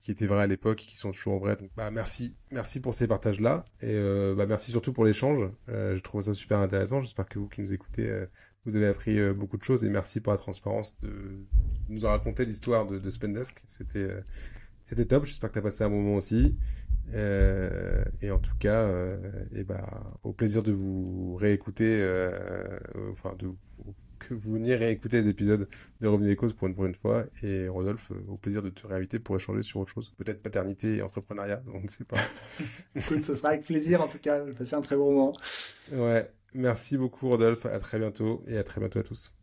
étaient vraies à l'époque et qui sont toujours vraies. Donc, bah, merci pour ces partages-là et bah, merci surtout pour l'échange. Je trouve ça super intéressant. J'espère que vous qui nous écoutez, vous avez appris beaucoup de choses et merci pour la transparence de nous avoir raconté l'histoire de Spendesk. C'était top. J'espère que tu as passé un bon moment aussi. Et en tout cas, et bah, au plaisir de vous réécouter, que vous veniez réécouter les épisodes de Revenu et Cause pour une fois. Et Rodolphe, au plaisir de te réinviter pour échanger sur autre chose. Peut-être paternité et entrepreneuriat, on ne sait pas. Écoute, ce sera avec plaisir en tout cas, j'ai passé un très bon moment. Ouais, merci beaucoup Rodolphe, à très bientôt et à très bientôt à tous.